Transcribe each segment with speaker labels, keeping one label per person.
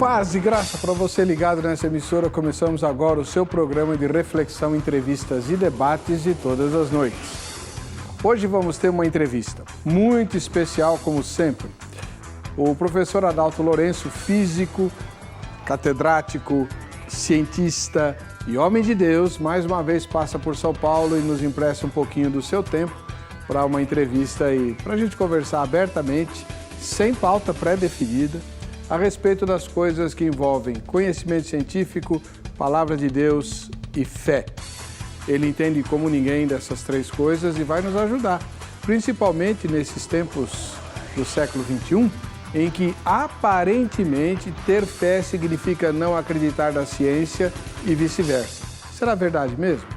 Speaker 1: Paz e graça para você ligado nessa emissora. Começamos agora o seu programa de reflexão, entrevistas e debates de todas as noites. Hoje vamos ter uma entrevista muito especial, como sempre. O professor Adalto Lourenço, físico, catedrático, cientista e homem de Deus, mais uma vez passa por São Paulo e nos empresta um pouquinho do seu tempo para uma entrevista e para a gente conversar abertamente, sem pauta pré-definida, a respeito das coisas que envolvem conhecimento científico, palavra de Deus e fé. Ele entende como ninguém dessas três coisas e vai nos ajudar, principalmente nesses tempos do século XXI, em que aparentemente ter fé significa não acreditar na ciência e vice-versa. Será verdade mesmo?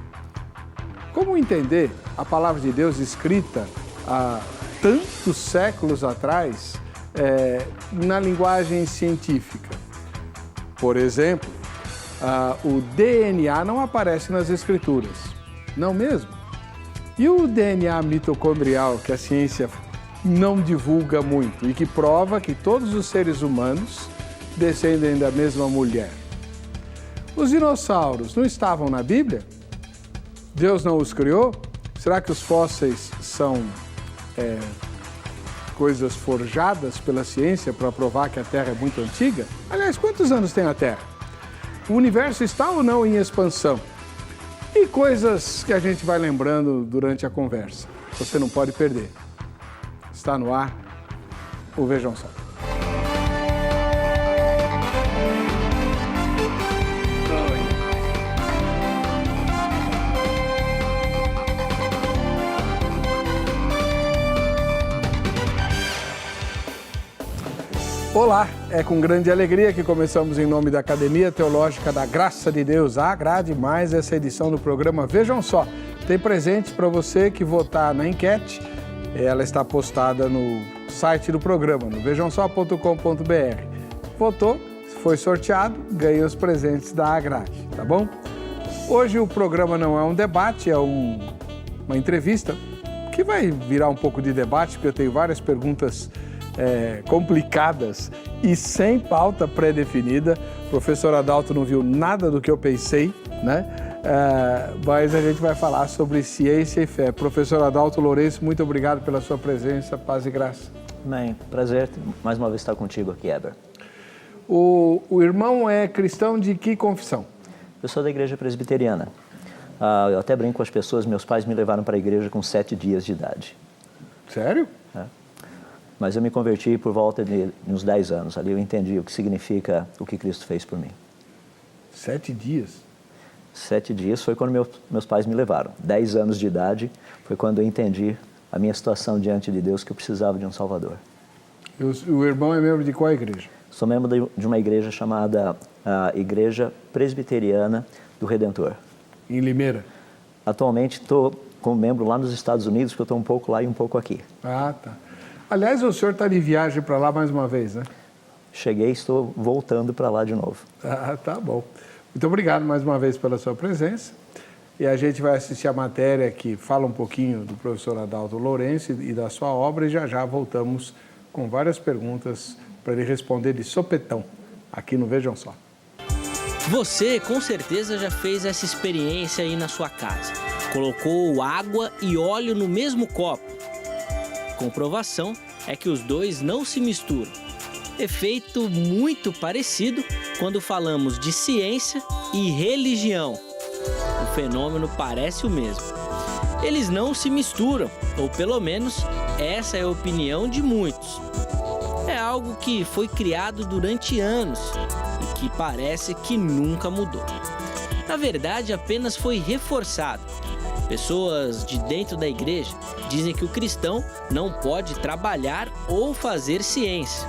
Speaker 1: Como entender a palavra de Deus escrita há tantos séculos atrás na linguagem científica? Por exemplo, o DNA não aparece nas escrituras, não mesmo? E o DNA mitocondrial, que a ciência não divulga muito e que prova que todos os seres humanos descendem da mesma mulher? Os dinossauros não estavam na Bíblia? Deus não os criou? Será que os fósseis são coisas forjadas pela ciência para provar que a Terra é muito antiga? Aliás, quantos anos tem a Terra? O universo está ou não em expansão? E coisas que a gente vai lembrando durante a conversa. Você não pode perder. Está no ar o Vejam Só. Olá, é com grande alegria que começamos em nome da Academia Teológica da Graça de Deus. Agrade mais essa edição do programa Vejam Só. Tem presentes para você que votar na enquete. Ela está postada no site do programa, no vejamsó.com.br. Votou, foi sorteado, ganhou os presentes da Agrade, tá bom? Hoje o programa não é um debate, é uma entrevista que vai virar um pouco de debate, porque eu tenho várias perguntas complicadas e sem pauta pré-definida. O professor Adalto não viu nada do que eu pensei, né? Mas a gente vai falar sobre ciência e fé. Professor Adalto Lourenço, muito obrigado pela sua presença, paz e graça.
Speaker 2: Bem, prazer mais uma vez estar contigo aqui, Heber.
Speaker 1: O irmão é cristão de que confissão?
Speaker 2: Eu sou da igreja presbiteriana. Eu até brinco com as pessoas, meus pais me levaram para a igreja com 7 dias de idade.
Speaker 1: Sério?
Speaker 2: Mas eu me converti por volta de uns 10 anos. Ali eu entendi o que significa o que Cristo fez por mim.
Speaker 1: 7 dias?
Speaker 2: 7 dias foi quando meus pais me levaram. 10 anos de idade foi quando eu entendi a minha situação diante de Deus, que eu precisava de um Salvador.
Speaker 1: O irmão é membro de qual igreja?
Speaker 2: Sou membro de uma igreja chamada Igreja Presbiteriana do Redentor.
Speaker 1: Em Limeira?
Speaker 2: Atualmente estou como membro lá nos Estados Unidos, porque eu estou um pouco lá e um pouco aqui.
Speaker 1: Ah, tá. Aliás, o senhor está de viagem para lá mais uma vez, né?
Speaker 2: Cheguei e estou voltando para lá de novo.
Speaker 1: Ah, tá bom. Muito obrigado mais uma vez pela sua presença. E a gente vai assistir a matéria que fala um pouquinho do professor Adalto Lourenço e da sua obra, e já voltamos com várias perguntas para ele responder de sopetão aqui no Vejam Só.
Speaker 3: Você com certeza já fez essa experiência aí na sua casa. Colocou água e óleo no mesmo copo. Comprovação é que os dois não se misturam. Efeito muito parecido quando falamos de ciência e religião. O fenômeno parece o mesmo. Eles não se misturam, ou pelo menos essa é a opinião de muitos. É algo que foi criado durante anos e que parece que nunca mudou. Na verdade, apenas foi reforçado. Pessoas de dentro da igreja dizem que o cristão não pode trabalhar ou fazer ciência.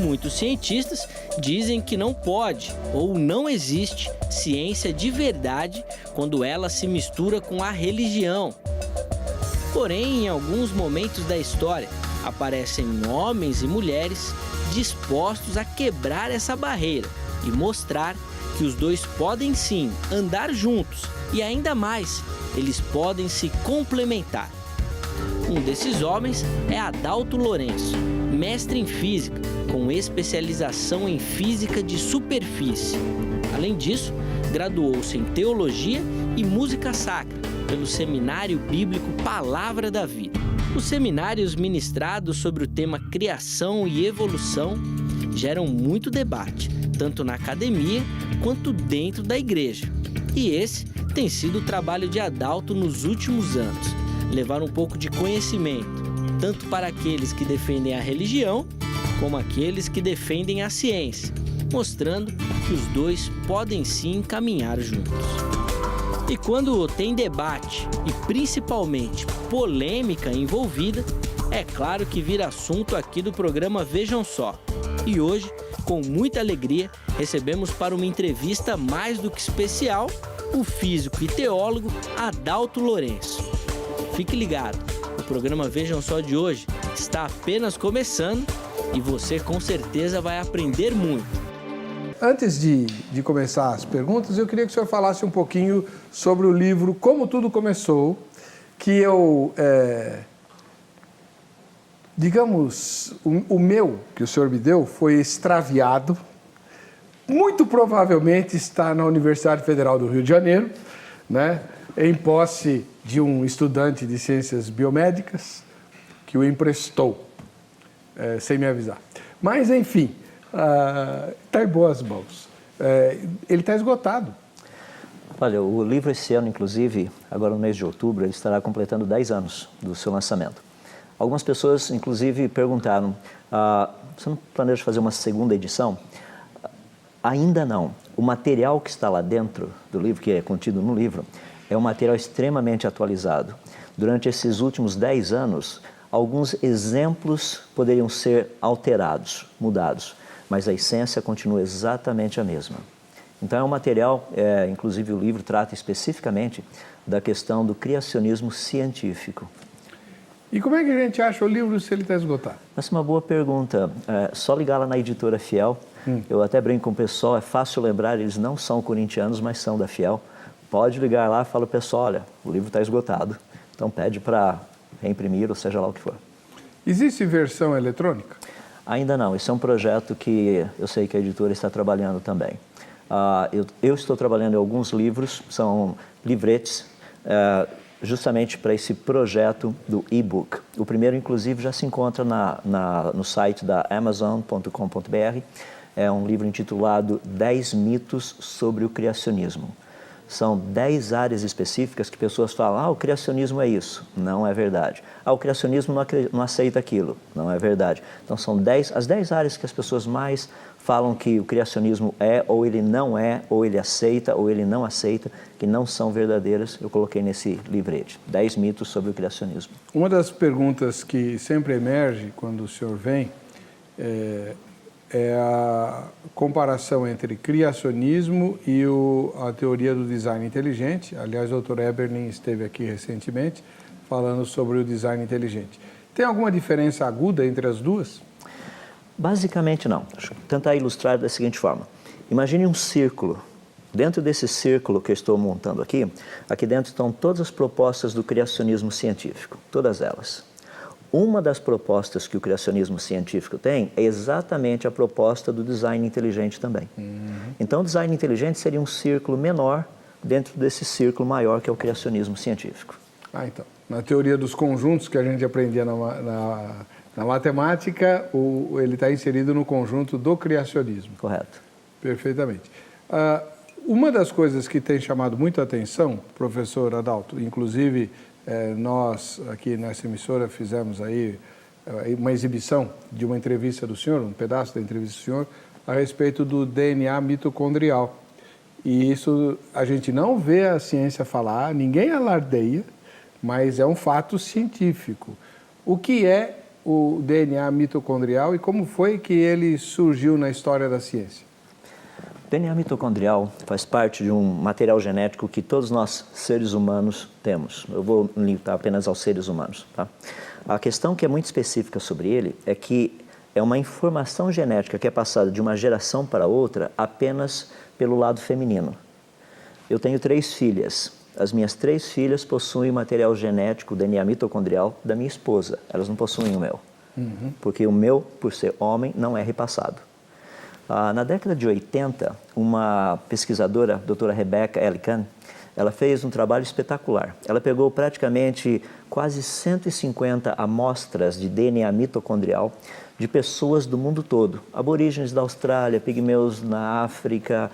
Speaker 3: Muitos cientistas dizem que não pode ou não existe ciência de verdade quando ela se mistura com a religião. Porém, em alguns momentos da história, aparecem homens e mulheres dispostos a quebrar essa barreira e mostrar que os dois podem sim andar juntos e ainda mais, eles podem se complementar. Um desses homens é Adalto Lourenço, mestre em física, com especialização em física de superfície. Além disso, graduou-se em teologia e música sacra pelo Seminário Bíblico Palavra da Vida. Os seminários ministrados sobre o tema criação e evolução geram muito debate, tanto na academia quanto dentro da igreja. E esse tem sido o trabalho de Adalto nos últimos anos, levar um pouco de conhecimento, tanto para aqueles que defendem a religião, como aqueles que defendem a ciência, mostrando que os dois podem sim caminhar juntos. E quando tem debate e principalmente polêmica envolvida, é claro que vira assunto aqui do programa Vejam Só. E hoje, com muita alegria, recebemos para uma entrevista mais do que especial o físico e teólogo Adalto Lourenço. Fique ligado, o programa Vejam Só de hoje está apenas começando e você com certeza vai aprender muito.
Speaker 1: Antes de começar as perguntas, eu queria que o senhor falasse um pouquinho sobre o livro Como Tudo Começou, que eu, o meu, que o senhor me deu, foi extraviado. Muito provavelmente está na Universidade Federal do Rio de Janeiro, né, em posse de um estudante de ciências biomédicas que o emprestou, sem me avisar. Mas, enfim, está em boas mãos. Ele está esgotado.
Speaker 2: Olha, o livro esse ano, inclusive, agora no mês de outubro, ele estará completando 10 anos do seu lançamento. Algumas pessoas, inclusive, perguntaram, você não planeja fazer uma segunda edição? Ainda não. O material que está lá dentro do livro, que é contido no livro, é um material extremamente atualizado. Durante esses últimos 10 anos, alguns exemplos poderiam ser alterados, mudados, mas a essência continua exatamente a mesma. Então é um material, inclusive o livro trata especificamente da questão do criacionismo científico.
Speaker 1: E como é que a gente acha o livro se ele está esgotado?
Speaker 2: Essa é uma boa pergunta. Só ligar lá na editora Fiel. Eu até brinco com o pessoal, é fácil lembrar, eles não são corintianos, mas são da Fiel. Pode ligar lá e fala, pessoal, olha, o livro está esgotado. Então pede para reimprimir, ou seja lá o que for.
Speaker 1: Existe versão eletrônica?
Speaker 2: Ainda não. Esse é um projeto que eu sei que a editora está trabalhando também. Eu estou trabalhando em alguns livros, são livretes, justamente para esse projeto do e-book. O primeiro, inclusive, já se encontra no site da Amazon.com.br. É um livro intitulado 10 mitos sobre o criacionismo. São 10 áreas específicas que pessoas falam, o criacionismo é isso. Não é verdade. O criacionismo não aceita aquilo. Não é verdade. Então, são as 10 áreas que as pessoas mais falam que o criacionismo ou ele não é, ou ele aceita, ou ele não aceita, que não são verdadeiras. Eu coloquei nesse livrete, 10 mitos sobre o criacionismo.
Speaker 1: Uma das perguntas que sempre emerge quando o senhor vem é a comparação entre criacionismo e a teoria do design inteligente. Aliás, o Dr. Eberlin esteve aqui recentemente falando sobre o design inteligente. Tem alguma diferença aguda entre as duas?
Speaker 2: Basicamente não. Vou tentar ilustrar da seguinte forma. Imagine um círculo. Dentro desse círculo que eu estou montando aqui dentro estão todas as propostas do criacionismo científico, todas elas. Uma das propostas que o criacionismo científico tem é exatamente a proposta do design inteligente também. Então, o design inteligente seria um círculo menor dentro desse círculo maior que é o criacionismo científico.
Speaker 1: Então, na teoria dos conjuntos que a gente aprendia na matemática, ele está inserido no conjunto do criacionismo.
Speaker 2: Correto.
Speaker 1: Perfeitamente. Uma das coisas que tem chamado muita atenção, professor Adalto, inclusive nós aqui nessa emissora fizemos aí uma exibição de uma entrevista do senhor, um pedaço da entrevista do senhor, a respeito do DNA mitocondrial. E isso a gente não vê a ciência falar, ninguém alardeia, mas é um fato científico. O que é o DNA mitocondrial e como foi que ele surgiu na história da ciência?
Speaker 2: O DNA mitocondrial faz parte de um material genético que todos nós, seres humanos, temos. Eu vou limitar apenas aos seres humanos. Tá? A questão que é muito específica sobre ele é que é uma informação genética que é passada de uma geração para outra apenas pelo lado feminino. Eu tenho 3 filhas. As minhas 3 filhas possuem o material genético, o DNA mitocondrial, da minha esposa. Elas não possuem o meu. porque o meu, por ser homem, não é repassado. Na década de 80, uma pesquisadora, a doutora Rebecca Ellican, ela fez um trabalho espetacular. Ela pegou praticamente quase 150 amostras de DNA mitocondrial de pessoas do mundo todo. Aborígenes da Austrália, pigmeus na África,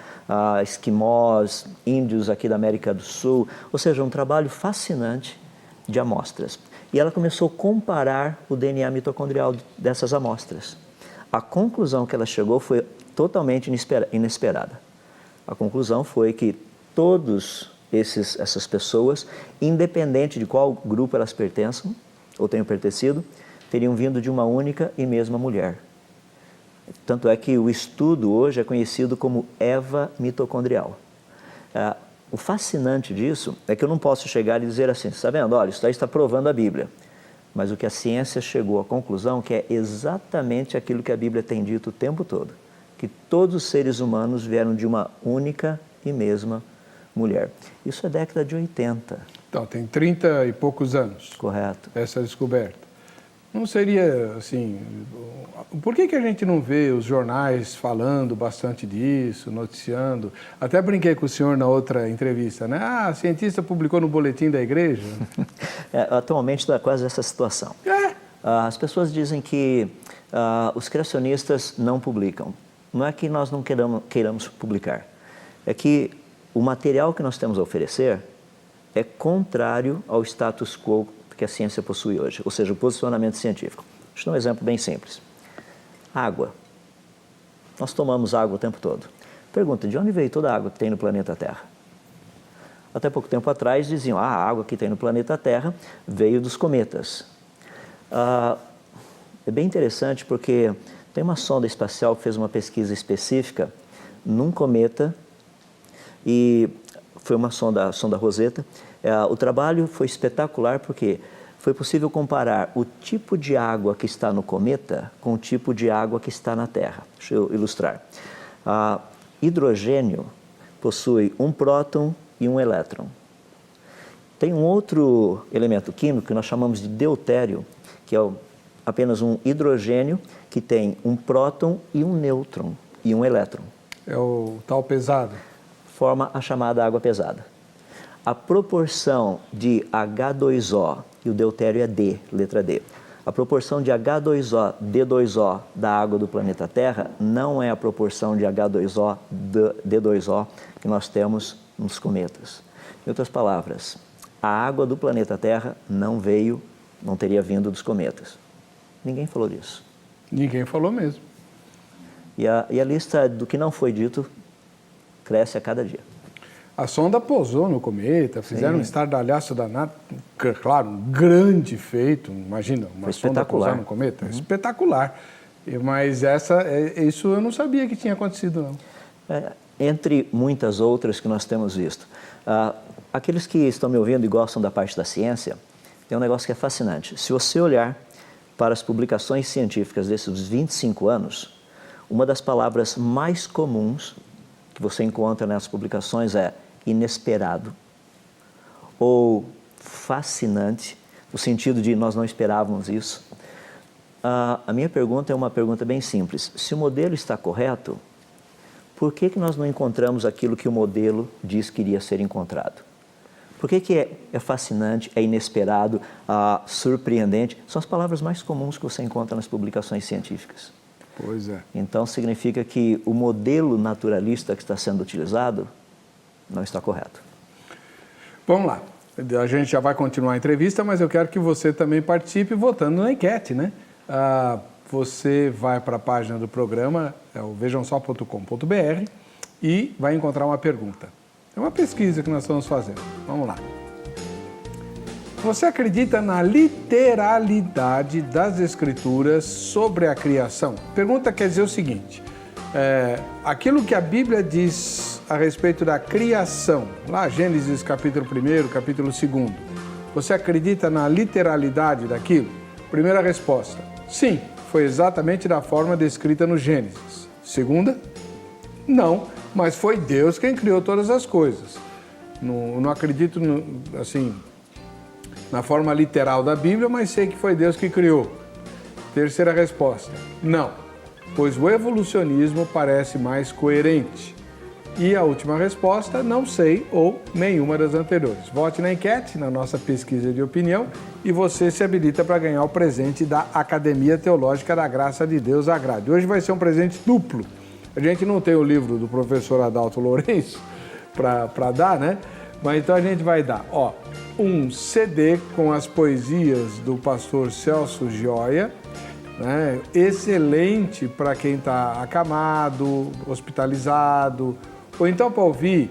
Speaker 2: esquimós, índios aqui da América do Sul. Ou seja, um trabalho fascinante de amostras. E ela começou a comparar o DNA mitocondrial dessas amostras. A conclusão que ela chegou foi totalmente inesperada. A conclusão foi que essas pessoas, independente de qual grupo elas pertençam ou tenham pertencido, teriam vindo de uma única e mesma mulher. Tanto é que o estudo hoje é conhecido como EVA mitocondrial. O fascinante disso é que eu não posso chegar e dizer assim, está vendo, olha, isso daí está provando a Bíblia. Mas o que a ciência chegou à conclusão que é exatamente aquilo que a Bíblia tem dito o tempo todo, que todos os seres humanos vieram de uma única e mesma mulher. Isso é década de 80.
Speaker 1: Então, tem 30 e poucos anos.
Speaker 2: Correto.
Speaker 1: Essa descoberta. Não seria, assim... Por que a gente não vê os jornais falando bastante disso, noticiando? Até brinquei com o senhor na outra entrevista, né? A cientista publicou no boletim da igreja.
Speaker 2: Atualmente está quase essa situação. As pessoas dizem que os criacionistas não publicam. Não é que nós não queiramos publicar. É que o material que nós temos a oferecer é contrário ao status quo que a ciência possui hoje, ou seja, o posicionamento científico. Deixa eu dar um exemplo bem simples. Água. Nós tomamos água o tempo todo. Pergunta, de onde veio toda a água que tem no planeta Terra? Até pouco tempo atrás diziam, a água que tem no planeta Terra veio dos cometas. É bem interessante porque tem uma sonda espacial que fez uma pesquisa específica num cometa e foi uma sonda, a sonda Rosetta. O trabalho foi espetacular porque foi possível comparar o tipo de água que está no cometa com o tipo de água que está na Terra. Deixa eu ilustrar. Hidrogênio possui um próton e um elétron. Tem um outro elemento químico que nós chamamos de deutério, que é apenas um hidrogênio que tem um próton e um nêutron e um elétron.
Speaker 1: É o tal pesado.
Speaker 2: Forma a chamada água pesada. A proporção de H2O, e o deutério é D, letra D. A proporção de H2O, D2O da água do planeta Terra não é a proporção de H2O, D2O que nós temos nos cometas. Em outras palavras, a água do planeta Terra não teria vindo dos cometas. Ninguém falou disso.
Speaker 1: Ninguém falou mesmo.
Speaker 2: E a lista do que não foi dito cresce a cada dia.
Speaker 1: A sonda pousou no cometa, fizeram um estardalhaço danado, claro, um grande feito, imagina, uma sonda pousar no cometa, espetacular. Mas isso eu não sabia que tinha acontecido, não.
Speaker 2: Entre muitas outras que nós temos visto. Aqueles que estão me ouvindo e gostam da parte da ciência, tem um negócio que é fascinante. Se você olhar para as publicações científicas desses 25 anos, uma das palavras mais comuns que você encontra nessas publicações é inesperado ou fascinante, no sentido de nós não esperávamos isso. A minha pergunta é uma pergunta bem simples. Se o modelo está correto, por que nós não encontramos aquilo que o modelo diz que iria ser encontrado? Por que é fascinante, é inesperado, surpreendente? São as palavras mais comuns que você encontra nas publicações científicas.
Speaker 1: Pois é.
Speaker 2: Então, significa que o modelo naturalista que está sendo utilizado não está correto.
Speaker 1: Vamos lá. A gente já vai continuar a entrevista, mas eu quero que você também participe votando na enquete, né? Você vai para a página do programa, é o vejamsó.com.br, e vai encontrar uma pergunta. É uma pesquisa que nós estamos fazendo. Vamos lá. Você acredita na literalidade das Escrituras sobre a criação? Pergunta quer dizer o seguinte, aquilo que a Bíblia diz a respeito da criação, lá Gênesis capítulo 1, capítulo 2, você acredita na literalidade daquilo? Primeira resposta, sim, foi exatamente da forma descrita no Gênesis. Segunda, não, mas foi Deus quem criou todas as coisas. Não acredito, assim, na forma literal da Bíblia, mas sei que foi Deus que criou. Terceira resposta, não, pois o evolucionismo parece mais coerente. E a última resposta, não sei ou nenhuma das anteriores. Vote na enquete, na nossa pesquisa de opinião, e você se habilita para ganhar o presente da Academia Teológica da Graça de Deus Agrade. Hoje vai ser um presente duplo. A gente não tem o livro do professor Adalto Lourenço para dar, né? Mas então a gente vai dar, um CD com as poesias do pastor Celso Gioia, né? Excelente para quem está acamado, hospitalizado, ou então para ouvir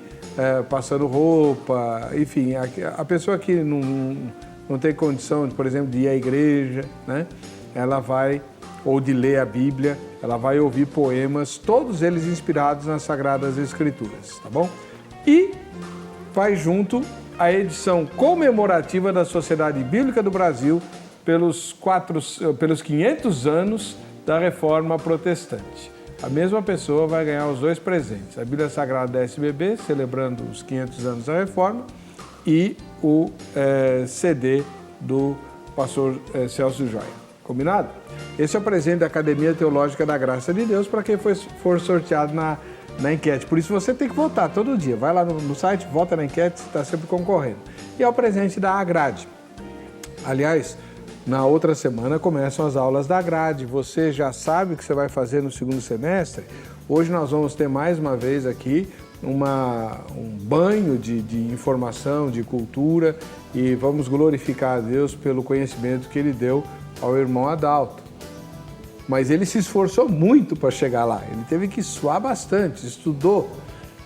Speaker 1: passando roupa, enfim, a pessoa que não tem condição, por exemplo, de ir à igreja, né? Ela vai, ou de ler a Bíblia, ela vai ouvir poemas, todos eles inspirados nas Sagradas Escrituras, tá bom? E vai junto a edição comemorativa da Sociedade Bíblica do Brasil pelos 500 anos da Reforma Protestante. A mesma pessoa vai ganhar os dois presentes, a Bíblia Sagrada da SBB, celebrando os 500 anos da Reforma, e o CD do pastor Celso Gioia. Combinado? Esse é o presente da Academia Teológica da Graça de Deus para quem for sorteado na enquete. Por isso você tem que votar todo dia. Vai lá no site, vota na enquete, você está sempre concorrendo. E é o presente da Agrade. Aliás, na outra semana começam as aulas da Agrade. Você já sabe o que você vai fazer no segundo semestre? Hoje nós vamos ter mais uma vez aqui um banho de informação, de cultura, e vamos glorificar a Deus pelo conhecimento que Ele deu ao irmão Adalto. Mas ele se esforçou muito para chegar lá, ele teve que suar bastante, estudou,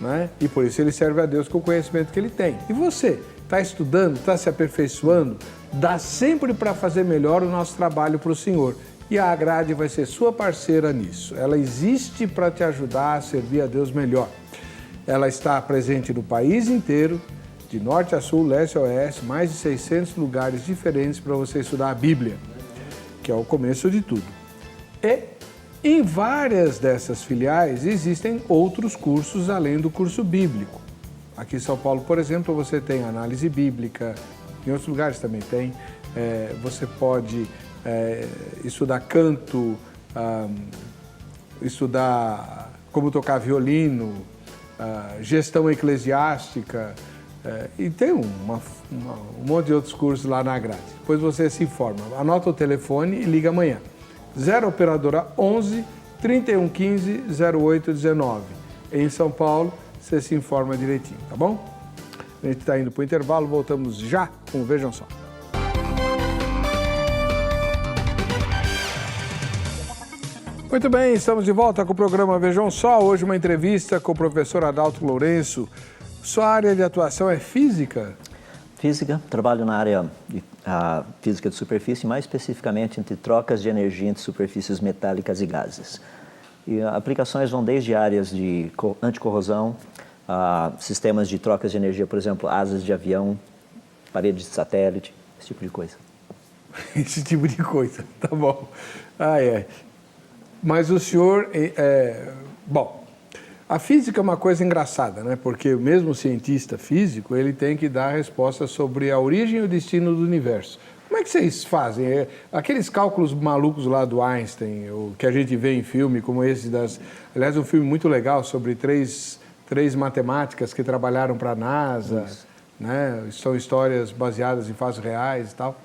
Speaker 1: né? E por isso ele serve a Deus com o conhecimento que ele tem. E você, está estudando, está se aperfeiçoando? Dá sempre para fazer melhor o nosso trabalho para o Senhor. E a Agrade vai ser sua parceira nisso. Ela existe para te ajudar a servir a Deus melhor. Ela está presente no país inteiro, de norte a sul, leste a oeste, mais de 600 lugares diferentes para você estudar a Bíblia, que é o começo de tudo. E em várias dessas filiais existem outros cursos além do curso bíblico. Aqui em São Paulo, por exemplo, você tem análise bíblica, em outros lugares também tem. Você pode estudar canto, estudar como tocar violino, gestão eclesiástica, e tem um monte de outros cursos lá na grade. Depois você se informa. Anota o telefone e liga amanhã. 0 operadora 11 3115 0819. Em São Paulo, você se informa direitinho, tá bom? A gente está indo para o intervalo, voltamos já com o Vejam Só. Muito bem, estamos de volta com o programa Vejam Só. Hoje uma entrevista com o professor Adalto Lourenço. Sua área de atuação é física?
Speaker 2: Física, trabalho na área de física de superfície, mais especificamente entre trocas de energia entre superfícies metálicas e gases. E aplicações vão desde áreas de anticorrosão, sistemas de trocas de energia, por exemplo, asas de avião, paredes de satélite, esse tipo de coisa.
Speaker 1: Esse tipo de coisa, tá bom. Mas o senhor, bom, a física é uma coisa engraçada, né? Porque mesmo o cientista físico, ele tem que dar respostas sobre a origem e o destino do universo. Como é que vocês fazem? Aqueles cálculos malucos lá do Einstein, que a gente vê em filme, como esse aliás, um filme muito legal sobre três matemáticas que trabalharam para a NASA, né? São histórias baseadas em fatos reais e tal.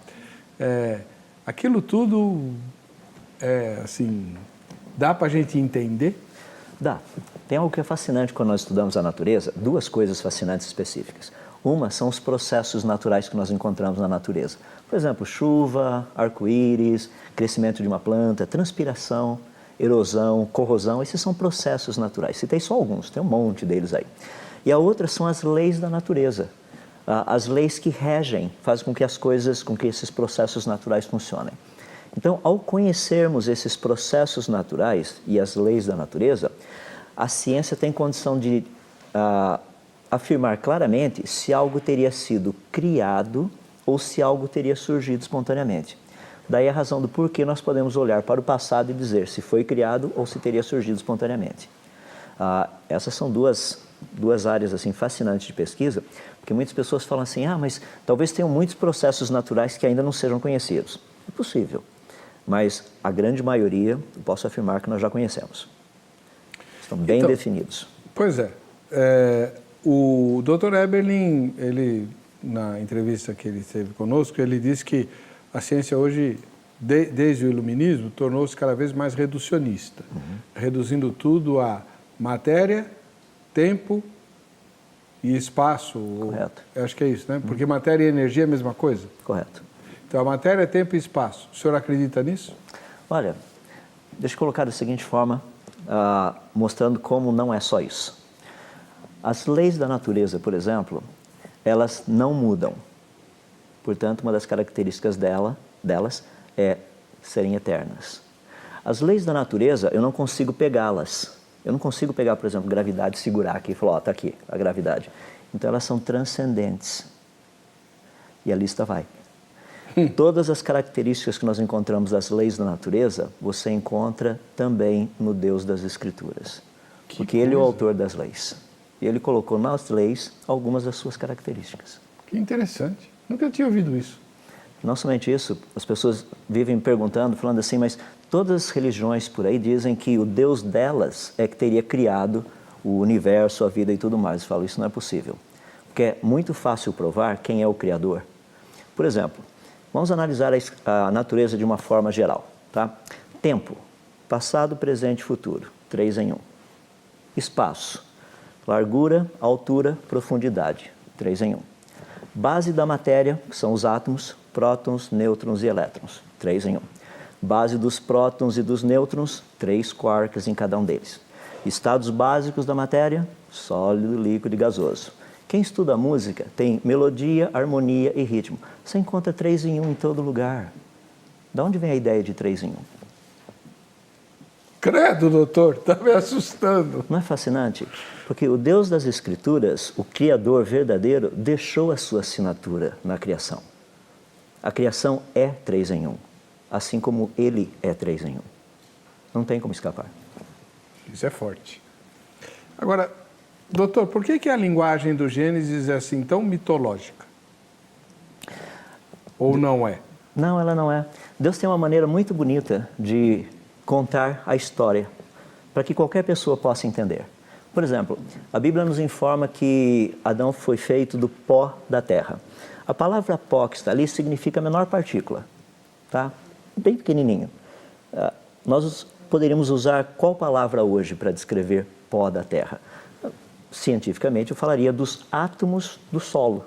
Speaker 1: Aquilo tudo, assim, dá para a gente entender?
Speaker 2: Dá. Tem algo que é fascinante quando nós estudamos a natureza, duas coisas fascinantes específicas. Uma são os processos naturais que nós encontramos na natureza. Por exemplo, chuva, arco-íris, crescimento de uma planta, transpiração, erosão, corrosão, esses são processos naturais. Citei só alguns, tem um monte deles aí. E a outra são as leis da natureza. As leis que regem, fazem com que esses processos naturais funcionem. Então, ao conhecermos esses processos naturais e as leis da natureza, a ciência tem condição de afirmar claramente se algo teria sido criado ou se algo teria surgido espontaneamente. Daí a razão do porquê nós podemos olhar para o passado e dizer se foi criado ou se teria surgido espontaneamente. Essas são duas áreas assim, fascinantes de pesquisa, porque muitas pessoas falam assim, mas talvez tenham muitos processos naturais que ainda não sejam conhecidos. É possível. mas a grande maioria, eu posso afirmar que nós já conhecemos. Estão bem definidos.
Speaker 1: Pois é. O Dr. Eberlin, ele, na entrevista que ele teve conosco, ele disse que a ciência hoje, desde o iluminismo, tornou-se cada vez mais reducionista, reduzindo tudo a matéria, tempo e espaço.
Speaker 2: Correto.
Speaker 1: Eu acho que é isso, né? Porque matéria e energia é a mesma coisa.
Speaker 2: Correto.
Speaker 1: Então, a matéria, tempo e espaço. O senhor acredita nisso?
Speaker 2: Olha, deixa eu colocar da seguinte forma, mostrando como não é só isso. As leis da natureza, por exemplo, elas não mudam. Portanto, uma das características delas é serem eternas. As leis da natureza, eu não consigo pegá-las. Eu não consigo pegar, por exemplo, gravidade e segurar aqui e falar, está aqui a gravidade. Então, elas são transcendentes. E a lista vai. Todas as características que nós encontramos das leis da natureza, você encontra também no Deus das Escrituras. Porque Ele é o autor das leis. E Ele colocou nas leis algumas das suas características.
Speaker 1: Que interessante. Nunca tinha ouvido isso.
Speaker 2: Não somente isso, as pessoas vivem perguntando, falando assim, mas todas as religiões por aí dizem que o Deus delas é que teria criado o universo, a vida e tudo mais. Eu falo, isso não é possível. Porque é muito fácil provar quem é o Criador. Por exemplo, vamos analisar a natureza de uma forma geral, tá? Tempo, passado, presente e futuro, 3 em 1. Espaço, largura, altura, profundidade, 3 em 1. Base da matéria, que são os átomos, prótons, nêutrons e elétrons, 3 em 1. Base dos prótons e dos nêutrons, 3 quarks em cada um deles. Estados básicos da matéria, sólido, líquido e gasoso. Quem estuda música tem melodia, harmonia e ritmo. Você encontra 3 em 1 em todo lugar. De onde vem a ideia de 3 em 1?
Speaker 1: Credo, doutor, está me assustando.
Speaker 2: Não é fascinante? Porque o Deus das Escrituras, o Criador verdadeiro, deixou a sua assinatura na criação. A criação é 3 em 1, assim como Ele é 3 em 1. Não tem como escapar.
Speaker 1: Isso é forte. Agora, doutor, por que a linguagem do Gênesis é assim tão mitológica? Ou não é?
Speaker 2: Não, ela não é. Deus tem uma maneira muito bonita de contar a história, para que qualquer pessoa possa entender. Por exemplo, a Bíblia nos informa que Adão foi feito do pó da terra. A palavra pó que está ali significa a menor partícula, tá? Bem pequenininho. Nós poderíamos usar qual palavra hoje para descrever pó da terra? Cientificamente, eu falaria dos átomos do solo.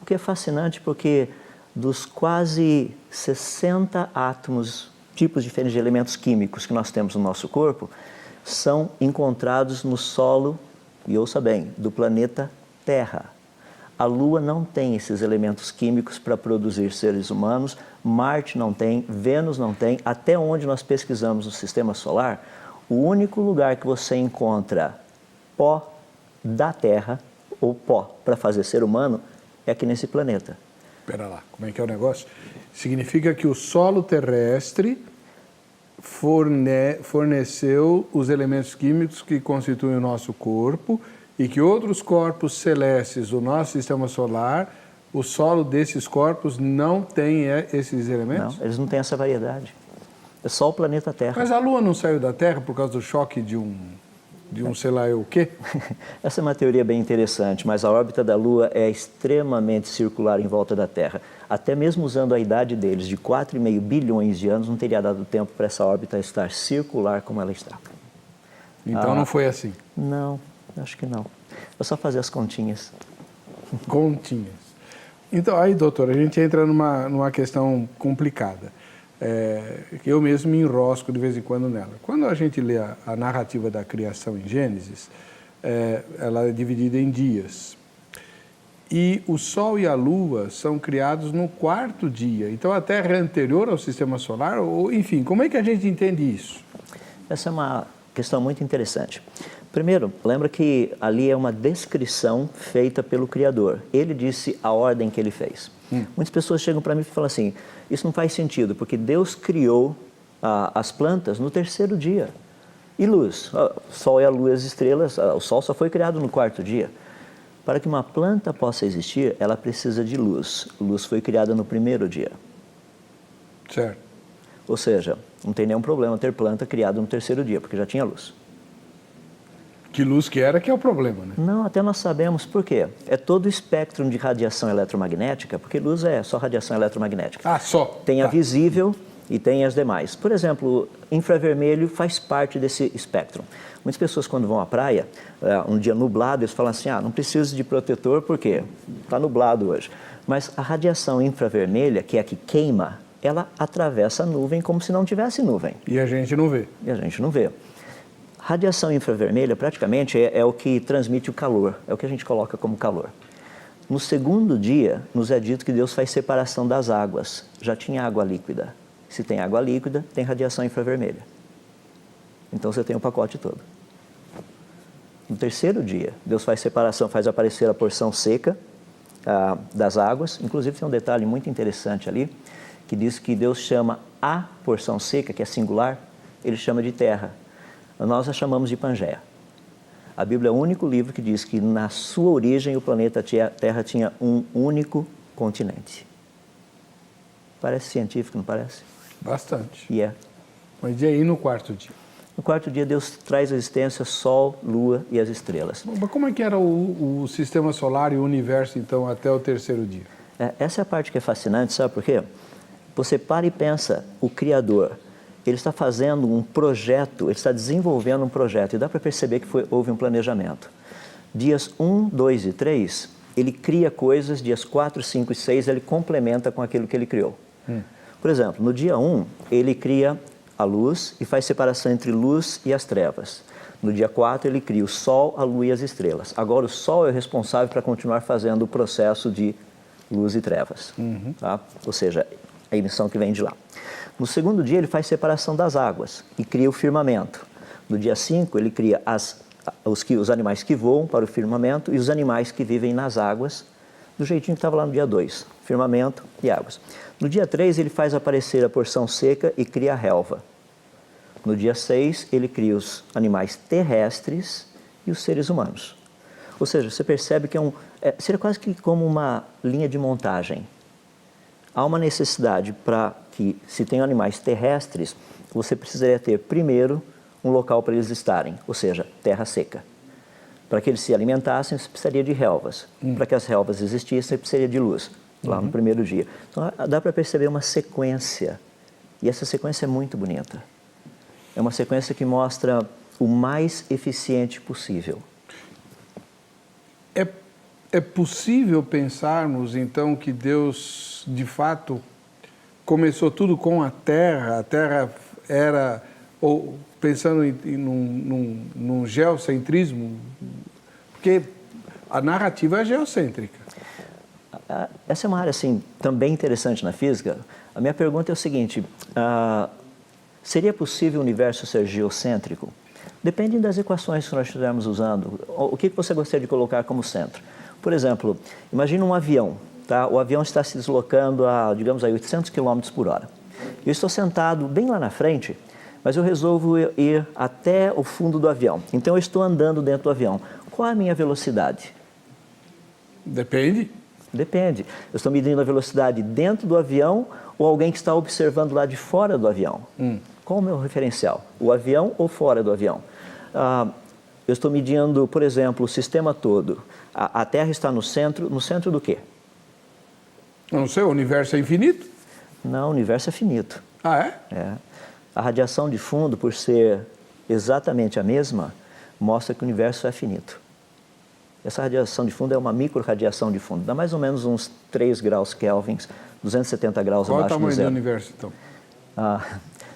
Speaker 2: O que é fascinante porque dos quase 60 átomos, tipos diferentes de elementos químicos que nós temos no nosso corpo, são encontrados no solo, e ouça bem, do planeta Terra. A Lua não tem esses elementos químicos para produzir seres humanos, Marte não tem, Vênus não tem. Até onde nós pesquisamos no Sistema Solar, o único lugar que você encontra pó da Terra, ou pó para fazer ser humano, é aqui nesse planeta.
Speaker 1: Espera lá, como é que é o negócio? Significa que o solo terrestre forneceu os elementos químicos que constituem o nosso corpo e que outros corpos celestes do nosso sistema solar, o solo desses corpos não tem esses elementos?
Speaker 2: Não, eles não têm essa variedade. É só o planeta Terra.
Speaker 1: Mas a Lua não saiu da Terra por causa do choque de um sei lá eu o quê?
Speaker 2: Essa é uma teoria bem interessante, mas a órbita da Lua é extremamente circular em volta da Terra. Até mesmo usando a idade deles, de 4,5 bilhões de anos, não teria dado tempo para essa órbita estar circular como ela está.
Speaker 1: Então não foi assim?
Speaker 2: Não, acho que não. É só fazer as continhas.
Speaker 1: Continhas. Então, aí, doutor, a gente entra numa questão complicada. Eu mesmo me enrosco de vez em quando nela. Quando a gente lê a narrativa da criação em Gênesis, ela é dividida em dias. E o Sol e a Lua são criados no 4º dia. Então a Terra é anterior ao Sistema Solar? Ou, enfim, como é que a gente entende isso?
Speaker 2: Essa é uma questão muito interessante. Primeiro, lembra que ali é uma descrição feita pelo Criador. Ele disse a ordem que ele fez. Muitas pessoas chegam para mim e falam assim, isso não faz sentido, porque Deus criou as plantas no 3º dia. E luz? O Sol e a Lua e as estrelas, o Sol só foi criado no 4º dia. Para que uma planta possa existir, ela precisa de luz. Luz foi criada no 1º dia.
Speaker 1: Certo.
Speaker 2: Ou seja, não tem nenhum problema ter planta criada no terceiro dia, porque já tinha luz.
Speaker 1: Que luz que era, que é o problema, né?
Speaker 2: Não, até nós sabemos por quê. É todo o espectro de radiação eletromagnética, porque luz é só radiação eletromagnética.
Speaker 1: Ah, só?
Speaker 2: Tem a
Speaker 1: Tá.
Speaker 2: visível e tem as demais. Por exemplo, infravermelho faz parte desse espectro. Muitas pessoas, quando vão à praia, um dia nublado, eles falam assim, não preciso de protetor porque está nublado hoje. Mas a radiação infravermelha, que é a que queima, ela atravessa a nuvem como se não tivesse nuvem.
Speaker 1: E a gente não vê.
Speaker 2: E a gente não vê. Radiação infravermelha, praticamente, é o que transmite o calor, é o que a gente coloca como calor. No segundo dia, nos é dito que Deus faz separação das águas. Já tinha água líquida. Se tem água líquida, tem radiação infravermelha. Então você tem o pacote todo. No terceiro dia, Deus faz separação, faz aparecer a porção seca das águas. Inclusive tem um detalhe muito interessante ali, que diz que Deus chama a porção seca, que é singular, Ele chama de terra. Nós a chamamos de Pangeia. A Bíblia é o único livro que diz que na sua origem o planeta Terra tinha um único continente. Parece científico, não parece?
Speaker 1: Bastante.
Speaker 2: E é.
Speaker 1: Mas e aí no quarto dia?
Speaker 2: No quarto dia Deus traz à existência Sol, Lua e as estrelas.
Speaker 1: Mas como é que era o sistema solar e o universo, então, até o terceiro dia?
Speaker 2: Essa é a parte que é fascinante, sabe por quê? Você para e pensa, o Criador, ele está fazendo um projeto, ele está desenvolvendo um projeto, e dá para perceber que houve um planejamento. Dias 1, 2 e 3, ele cria coisas, dias 4, 5 e 6, ele complementa com aquilo que ele criou. Por exemplo, no dia 1, ele cria a luz e faz separação entre luz e as trevas. No dia 4, ele cria o Sol, a Lua e as estrelas. Agora, o Sol é o responsável para continuar fazendo o processo de luz e trevas. Tá? Ou seja, a emissão que vem de lá. No segundo dia, ele faz separação das águas e cria o firmamento. No dia 5, ele cria os animais que voam para o firmamento e os animais que vivem nas águas, do jeitinho que estava lá no dia 2, firmamento e águas. No dia 3, ele faz aparecer a porção seca e cria a relva. No dia 6, ele cria os animais terrestres e os seres humanos. Ou seja, você percebe que seria quase que como uma linha de montagem. Há uma necessidade para que, se tem animais terrestres, você precisaria ter primeiro um local para eles estarem, ou seja, terra seca. Para que eles se alimentassem, você precisaria de relvas. Para que as relvas existissem, você precisaria de luz, lá no primeiro dia. Então, dá para perceber uma sequência, e essa sequência é muito bonita. É uma sequência que mostra o mais eficiente possível.
Speaker 1: É possível pensarmos, então, que Deus, de fato, começou tudo com a Terra era, ou pensando num geocentrismo, porque a narrativa é geocêntrica.
Speaker 2: Essa é uma área, assim, também interessante na física. A minha pergunta é o seguinte, seria possível o universo ser geocêntrico? Depende das equações que nós estivermos usando. O que você gostaria de colocar como centro? Por exemplo, imagine um avião, tá? O avião está se deslocando a, digamos, a 800 km por hora. Eu estou sentado bem lá na frente, mas eu resolvo ir até o fundo do avião. Então, eu estou andando dentro do avião. Qual é a minha velocidade?
Speaker 1: Depende.
Speaker 2: Depende. Eu estou medindo a velocidade dentro do avião ou alguém que está observando lá de fora do avião? Qual é o meu referencial? O avião ou fora do avião? Eu estou medindo, por exemplo, o sistema todo. A Terra está no centro do quê?
Speaker 1: Não sei, o universo é infinito?
Speaker 2: Não, o universo é finito.
Speaker 1: Ah, é?
Speaker 2: É. A radiação de fundo, por ser exatamente a mesma, mostra que o universo é finito. Essa radiação de fundo é uma micro-radiação de fundo, dá mais ou menos uns 3 graus Kelvins, 270 graus
Speaker 1: Qual
Speaker 2: abaixo do
Speaker 1: é o
Speaker 2: zero.
Speaker 1: tamanho do universo, então?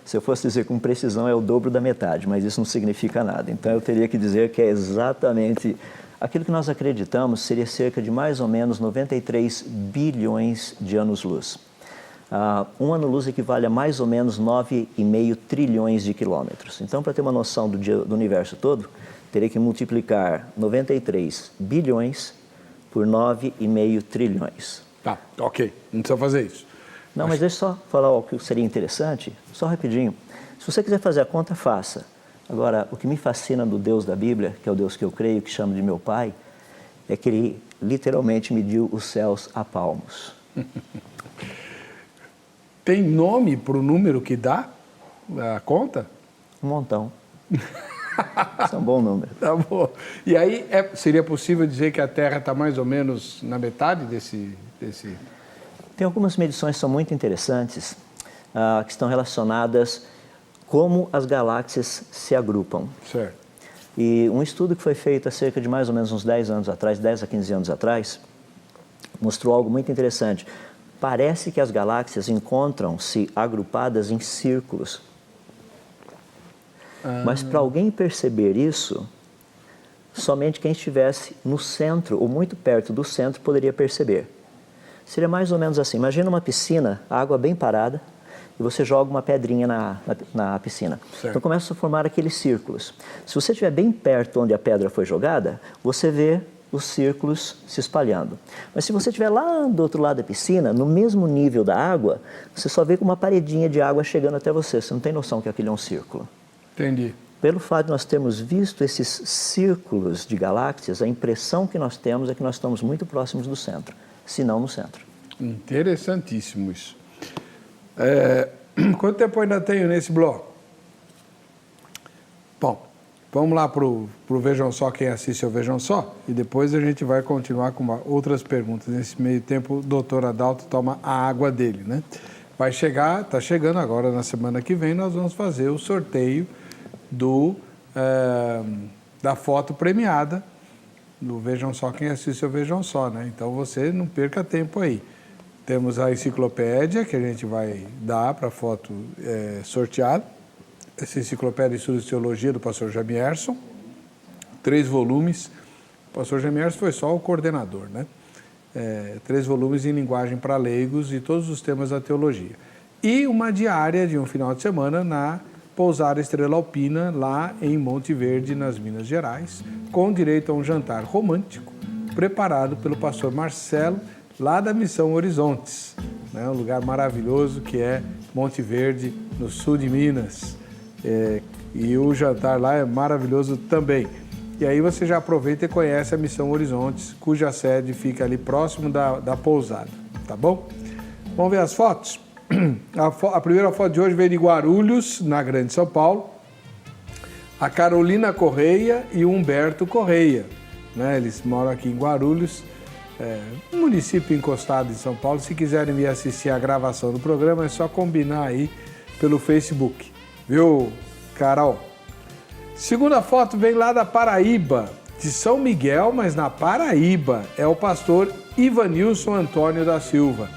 Speaker 2: Se eu fosse dizer com precisão, é o dobro da metade, mas isso não significa nada. Então, eu teria que dizer que é exatamente aquilo que nós acreditamos seria cerca de mais ou menos 93 bilhões de anos-luz. Um ano-luz equivale a mais ou menos 9,5 trilhões de quilômetros. Então, para ter uma noção do universo todo, teria que multiplicar 93 bilhões por 9,5 trilhões.
Speaker 1: Tá, ok. Não precisa fazer isso.
Speaker 2: Não, mas deixa eu só falar o que seria interessante, só rapidinho. Se você quiser fazer a conta, faça. Agora, o que me fascina do Deus da Bíblia, que é o Deus que eu creio, que chamo de meu Pai, é que Ele literalmente mediu os céus a palmos.
Speaker 1: Tem nome para o número que dá a conta?
Speaker 2: Um montão. Isso é um bom número.
Speaker 1: Tá bom. E aí, seria possível dizer que a Terra está mais ou menos na metade desse...
Speaker 2: Tem algumas medições que são muito interessantes, que estão relacionadas como as galáxias se agrupam.
Speaker 1: Certo.
Speaker 2: E um estudo que foi feito há cerca de mais ou menos uns 10 anos atrás, 10 a 15 anos atrás, mostrou algo muito interessante. Parece que as galáxias encontram-se agrupadas em círculos. Mas para alguém perceber isso, somente quem estivesse no centro ou muito perto do centro poderia perceber. Seria mais ou menos assim, imagina uma piscina, água bem parada, e você joga uma pedrinha na piscina.
Speaker 1: Certo.
Speaker 2: Então começam a formar aqueles círculos. Se você estiver bem perto onde a pedra foi jogada, você vê os círculos se espalhando. Mas se você estiver lá do outro lado da piscina, no mesmo nível da água, você só vê com uma paredinha de água chegando até você. Você não tem noção que aquilo é um círculo.
Speaker 1: Entendi.
Speaker 2: Pelo fato de nós termos visto esses círculos de galáxias, a impressão que nós temos é que nós estamos muito próximos do centro, se não no centro.
Speaker 1: Interessantíssimo isso. Quanto tempo ainda tenho nesse bloco? Bom, vamos lá para o Vejam Só, quem assiste ao Vejam Só, e depois a gente vai continuar com outras perguntas. Nesse meio tempo, o doutor Adalto toma a água dele, né? Vai chegar, está chegando agora, na semana que vem, nós vamos fazer o sorteio da foto premiada do Vejam Só, quem assiste ao Vejam Só, né? Então você não perca tempo aí. Temos a enciclopédia que a gente vai dar para a foto sorteada. Essa enciclopédia de Estudos de Teologia do pastor Jamierson, 3 volumes. O pastor Jamierson foi só o coordenador, né? 3 volumes em linguagem para leigos e todos os temas da teologia. E uma diária de um final de semana na Pousada Estrela Alpina, lá em Monte Verde, nas Minas Gerais, com direito a um jantar romântico, preparado pelo pastor Marcelo, lá da Missão Horizontes, né? Um lugar maravilhoso que é Monte Verde, no sul de Minas. E o jantar lá é maravilhoso também. E aí você já aproveita e conhece a Missão Horizontes, cuja sede fica ali próximo da pousada, tá bom? Vamos ver as fotos? A primeira foto de hoje veio de Guarulhos, na Grande São Paulo. A Carolina Correia e o Humberto Correia, né? Eles moram aqui em Guarulhos, um município encostado em São Paulo. Se quiserem vir assistir a gravação do programa, é só combinar aí pelo Facebook. Viu, Carol? Segunda foto vem lá da Paraíba, de São Miguel, mas na Paraíba. É o pastor Ivanilson Antônio da Silva.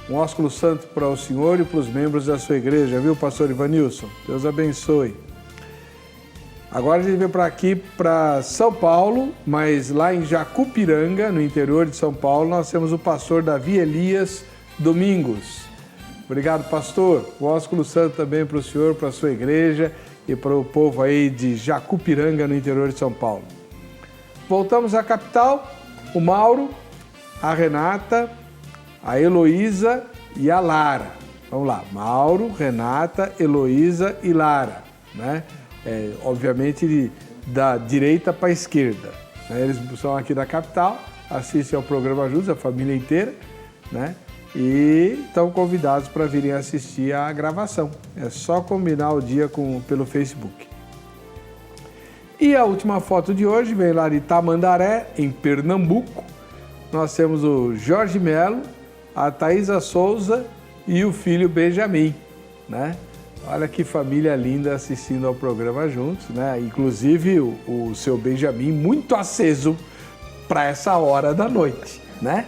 Speaker 1: Um ósculo santo para o senhor e para os membros da sua igreja, viu, pastor Ivanilson? Deus abençoe. Agora a gente vem para aqui, para São Paulo, mas lá em Jacupiranga, no interior de São Paulo, nós temos o pastor Davi Elias Domingos. Obrigado, pastor. O ósculo santo também para o senhor, para a sua igreja e para o povo aí de Jacupiranga, no interior de São Paulo. Voltamos à capital, o Mauro, a Renata, a Heloísa e a Lara. Vamos lá, Mauro, Renata, Heloísa e Lara, né? Obviamente da direita para a esquerda, né? Eles são aqui da capital, assistem ao programa juntos, a família inteira, né? E estão convidados para virem assistir a gravação. É só combinar o dia pelo Facebook. E a última foto de hoje vem lá de Tamandaré, em Pernambuco. Nós temos o Jorge Melo, a Thaisa Souza e o filho Benjamin, né? Olha que família linda assistindo ao programa juntos, né? Inclusive o seu Benjamin muito aceso para essa hora da noite, né?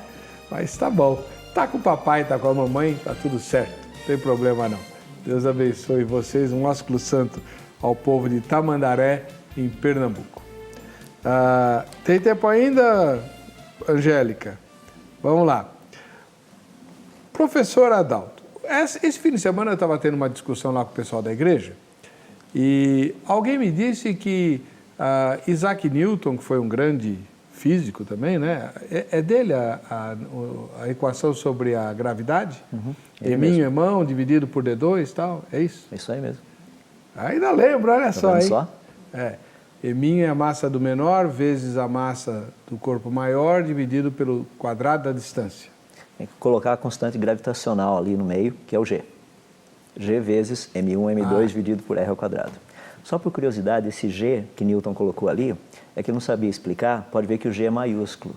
Speaker 1: Mas tá bom. Tá com o papai, tá com a mamãe, tá tudo certo. Não tem problema não. Deus abençoe vocês. Um ósculo santo ao povo de Tamandaré, em Pernambuco. Tem tempo ainda, Angélica? Vamos lá. Professor Adalto, esse fim de semana eu estava tendo uma discussão lá com o pessoal da igreja e alguém me disse que Isaac Newton, que foi um grande físico também, né? É dele a equação sobre a gravidade?
Speaker 2: Uhum,
Speaker 1: Eminho é mão dividido por D2 e tal, é isso?
Speaker 2: É isso aí mesmo.
Speaker 1: Ainda lembro, olha só, hein?
Speaker 2: Só?
Speaker 1: Eminho é a massa do menor vezes a massa do corpo maior dividido pelo quadrado da distância.
Speaker 2: Tem que colocar a constante gravitacional ali no meio, que é o G. G vezes M1, M2 dividido por R ao quadrado. Só por curiosidade, esse G que Newton colocou ali, é que eu não sabia explicar, pode ver que o G é maiúsculo,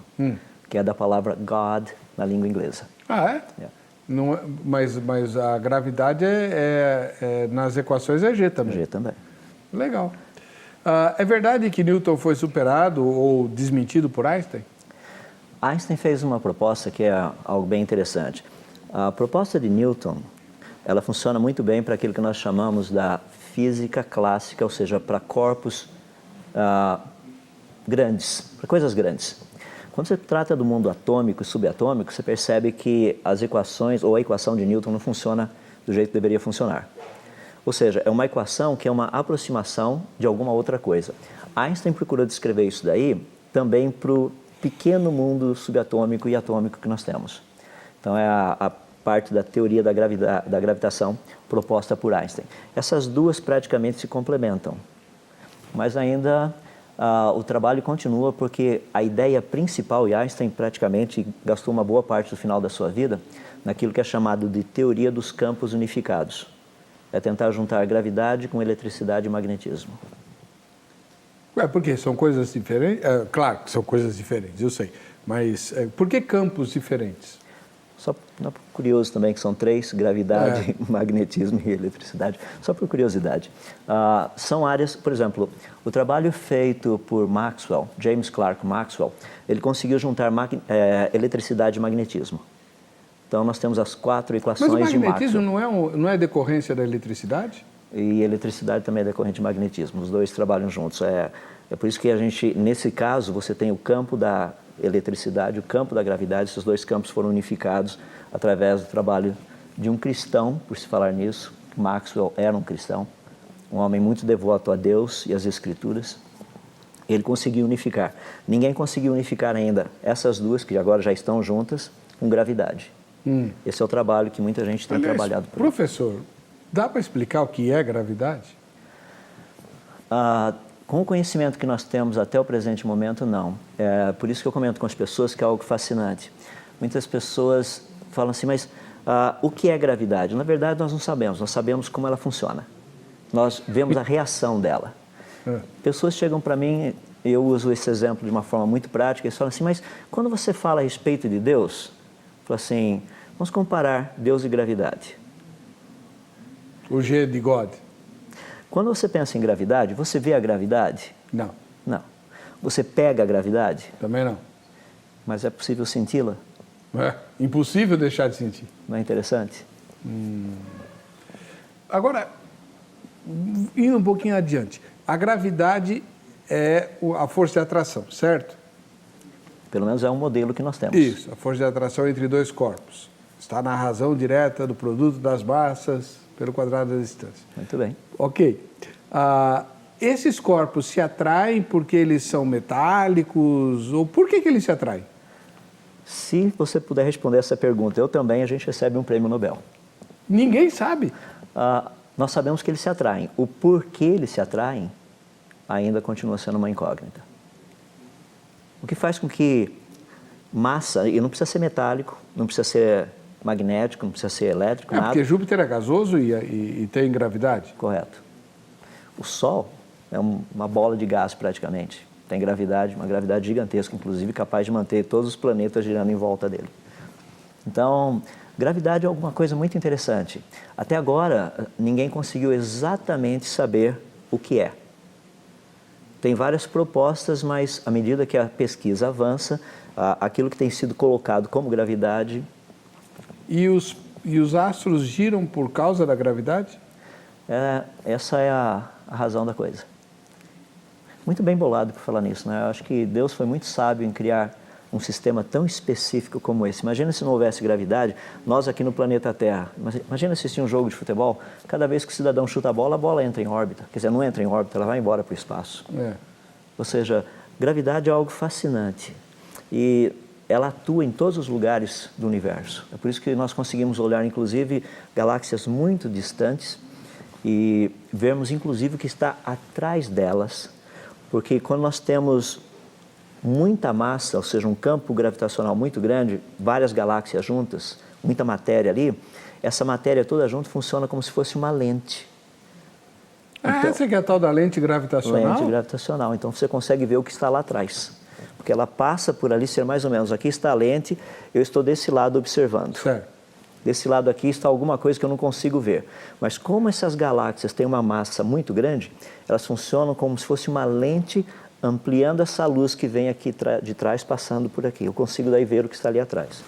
Speaker 2: que é da palavra God na língua inglesa.
Speaker 1: Ah, é?
Speaker 2: É.
Speaker 1: Não, mas a gravidade nas equações é G também.
Speaker 2: G também.
Speaker 1: Legal. É verdade que Newton foi superado ou desmentido por Einstein?
Speaker 2: Einstein fez uma proposta que é algo bem interessante. A proposta de Newton, ela funciona muito bem para aquilo que nós chamamos da física clássica, ou seja, para corpos grandes, para coisas grandes. Quando você trata do mundo atômico e subatômico, você percebe que as equações ou a equação de Newton não funciona do jeito que deveria funcionar. Ou seja, é uma equação que é uma aproximação de alguma outra coisa. Einstein procurou descrever isso daí também para o pequeno mundo subatômico e atômico que nós temos. Então, é a parte da teoria da gravitação proposta por Einstein. Essas duas praticamente se complementam, mas ainda o trabalho continua porque a ideia principal, e Einstein praticamente gastou uma boa parte do final da sua vida naquilo que é chamado de teoria dos campos unificados. É tentar juntar gravidade com eletricidade e magnetismo.
Speaker 1: Por quê? São coisas diferentes? Claro que são coisas diferentes, eu sei. Mas por que campos diferentes?
Speaker 2: Só curioso também que são três, gravidade, magnetismo e eletricidade. Só por curiosidade. São áreas, por exemplo, o trabalho feito por Maxwell, James Clerk Maxwell, ele conseguiu juntar eletricidade e magnetismo. Então, nós temos as 4 equações de Maxwell.
Speaker 1: Mas o magnetismo não é decorrência da eletricidade?
Speaker 2: E eletricidade também é decorrente de magnetismo. Os dois trabalham juntos. É por isso que a gente, nesse caso, você tem o campo da eletricidade, o campo da gravidade. Esses dois campos foram unificados através do trabalho de um cristão, por se falar nisso. Maxwell era um cristão, um homem muito devoto a Deus e às Escrituras. Ele conseguiu unificar. Ninguém conseguiu unificar ainda essas duas, que agora já estão juntas, com gravidade. Esse é o trabalho que muita gente tem trabalhado por
Speaker 1: Professor, dá para explicar o que é gravidade?
Speaker 2: Com o conhecimento que nós temos até o presente momento, não. É por isso que eu comento com as pessoas que é algo fascinante. Muitas pessoas falam assim, mas o que é gravidade? Na verdade, nós não sabemos. Nós sabemos como ela funciona. Nós vemos a reação dela. Pessoas chegam para mim, eu uso esse exemplo de uma forma muito prática, eles falam assim, mas quando você fala a respeito de Deus, fala assim, vamos comparar Deus e gravidade.
Speaker 1: O G de God.
Speaker 2: Quando você pensa em gravidade, você vê a gravidade?
Speaker 1: Não.
Speaker 2: Não. Você pega a gravidade?
Speaker 1: Também não.
Speaker 2: Mas é possível senti-la?
Speaker 1: É impossível deixar de sentir.
Speaker 2: Não é interessante?
Speaker 1: Agora, indo um pouquinho adiante, a gravidade é a força de atração, certo?
Speaker 2: Pelo menos é um modelo que nós temos.
Speaker 1: Isso, a força de atração entre dois corpos. Está na razão direta do produto das massas pelo quadrado da distância.
Speaker 2: Muito bem.
Speaker 1: Ok. Esses corpos se atraem porque eles são metálicos ou por que eles se atraem?
Speaker 2: Se você puder responder essa pergunta, eu também, a gente recebe um prêmio Nobel.
Speaker 1: Ninguém sabe.
Speaker 2: Nós sabemos que eles se atraem. O porquê eles se atraem ainda continua sendo uma incógnita. O que faz com que massa, e não precisa ser metálico, não precisa ser magnético, não precisa ser elétrico, nada.
Speaker 1: Porque Júpiter é gasoso e tem gravidade?
Speaker 2: Correto. O Sol é uma bola de gás praticamente. Tem gravidade, uma gravidade gigantesca, inclusive capaz de manter todos os planetas girando em volta dele. Então, gravidade é alguma coisa muito interessante. Até agora, ninguém conseguiu exatamente saber o que é. Tem várias propostas, mas à medida que a pesquisa avança, aquilo que tem sido colocado como gravidade...
Speaker 1: E os astros giram por causa da gravidade?
Speaker 2: Essa é a razão da coisa. Muito bem bolado por falar nisso, né? Eu acho que Deus foi muito sábio em criar um sistema tão específico como esse. Imagina se não houvesse gravidade, nós aqui no planeta Terra. Imagina assistir um jogo de futebol, cada vez que o cidadão chuta a bola entra em órbita. Quer dizer, não entra em órbita, ela vai embora para o espaço. Ou seja, gravidade é algo fascinante. E ela atua em todos os lugares do universo. É por isso que nós conseguimos olhar, inclusive, galáxias muito distantes e vermos, inclusive, o que está atrás delas. Porque quando nós temos muita massa, ou seja, um campo gravitacional muito grande, várias galáxias juntas, muita matéria ali, essa matéria toda junto funciona como se fosse uma lente.
Speaker 1: Então, essa que é a tal da lente gravitacional?
Speaker 2: Lente gravitacional. Então você consegue ver o que está lá atrás. Porque ela passa por ali, ser mais ou menos, aqui está a lente, eu estou desse lado observando.
Speaker 1: Certo.
Speaker 2: Desse lado aqui está alguma coisa que eu não consigo ver. Mas como essas galáxias têm uma massa muito grande, elas funcionam como se fosse uma lente ampliando essa luz que vem aqui de trás, passando por aqui. Eu consigo daí ver o que está ali atrás.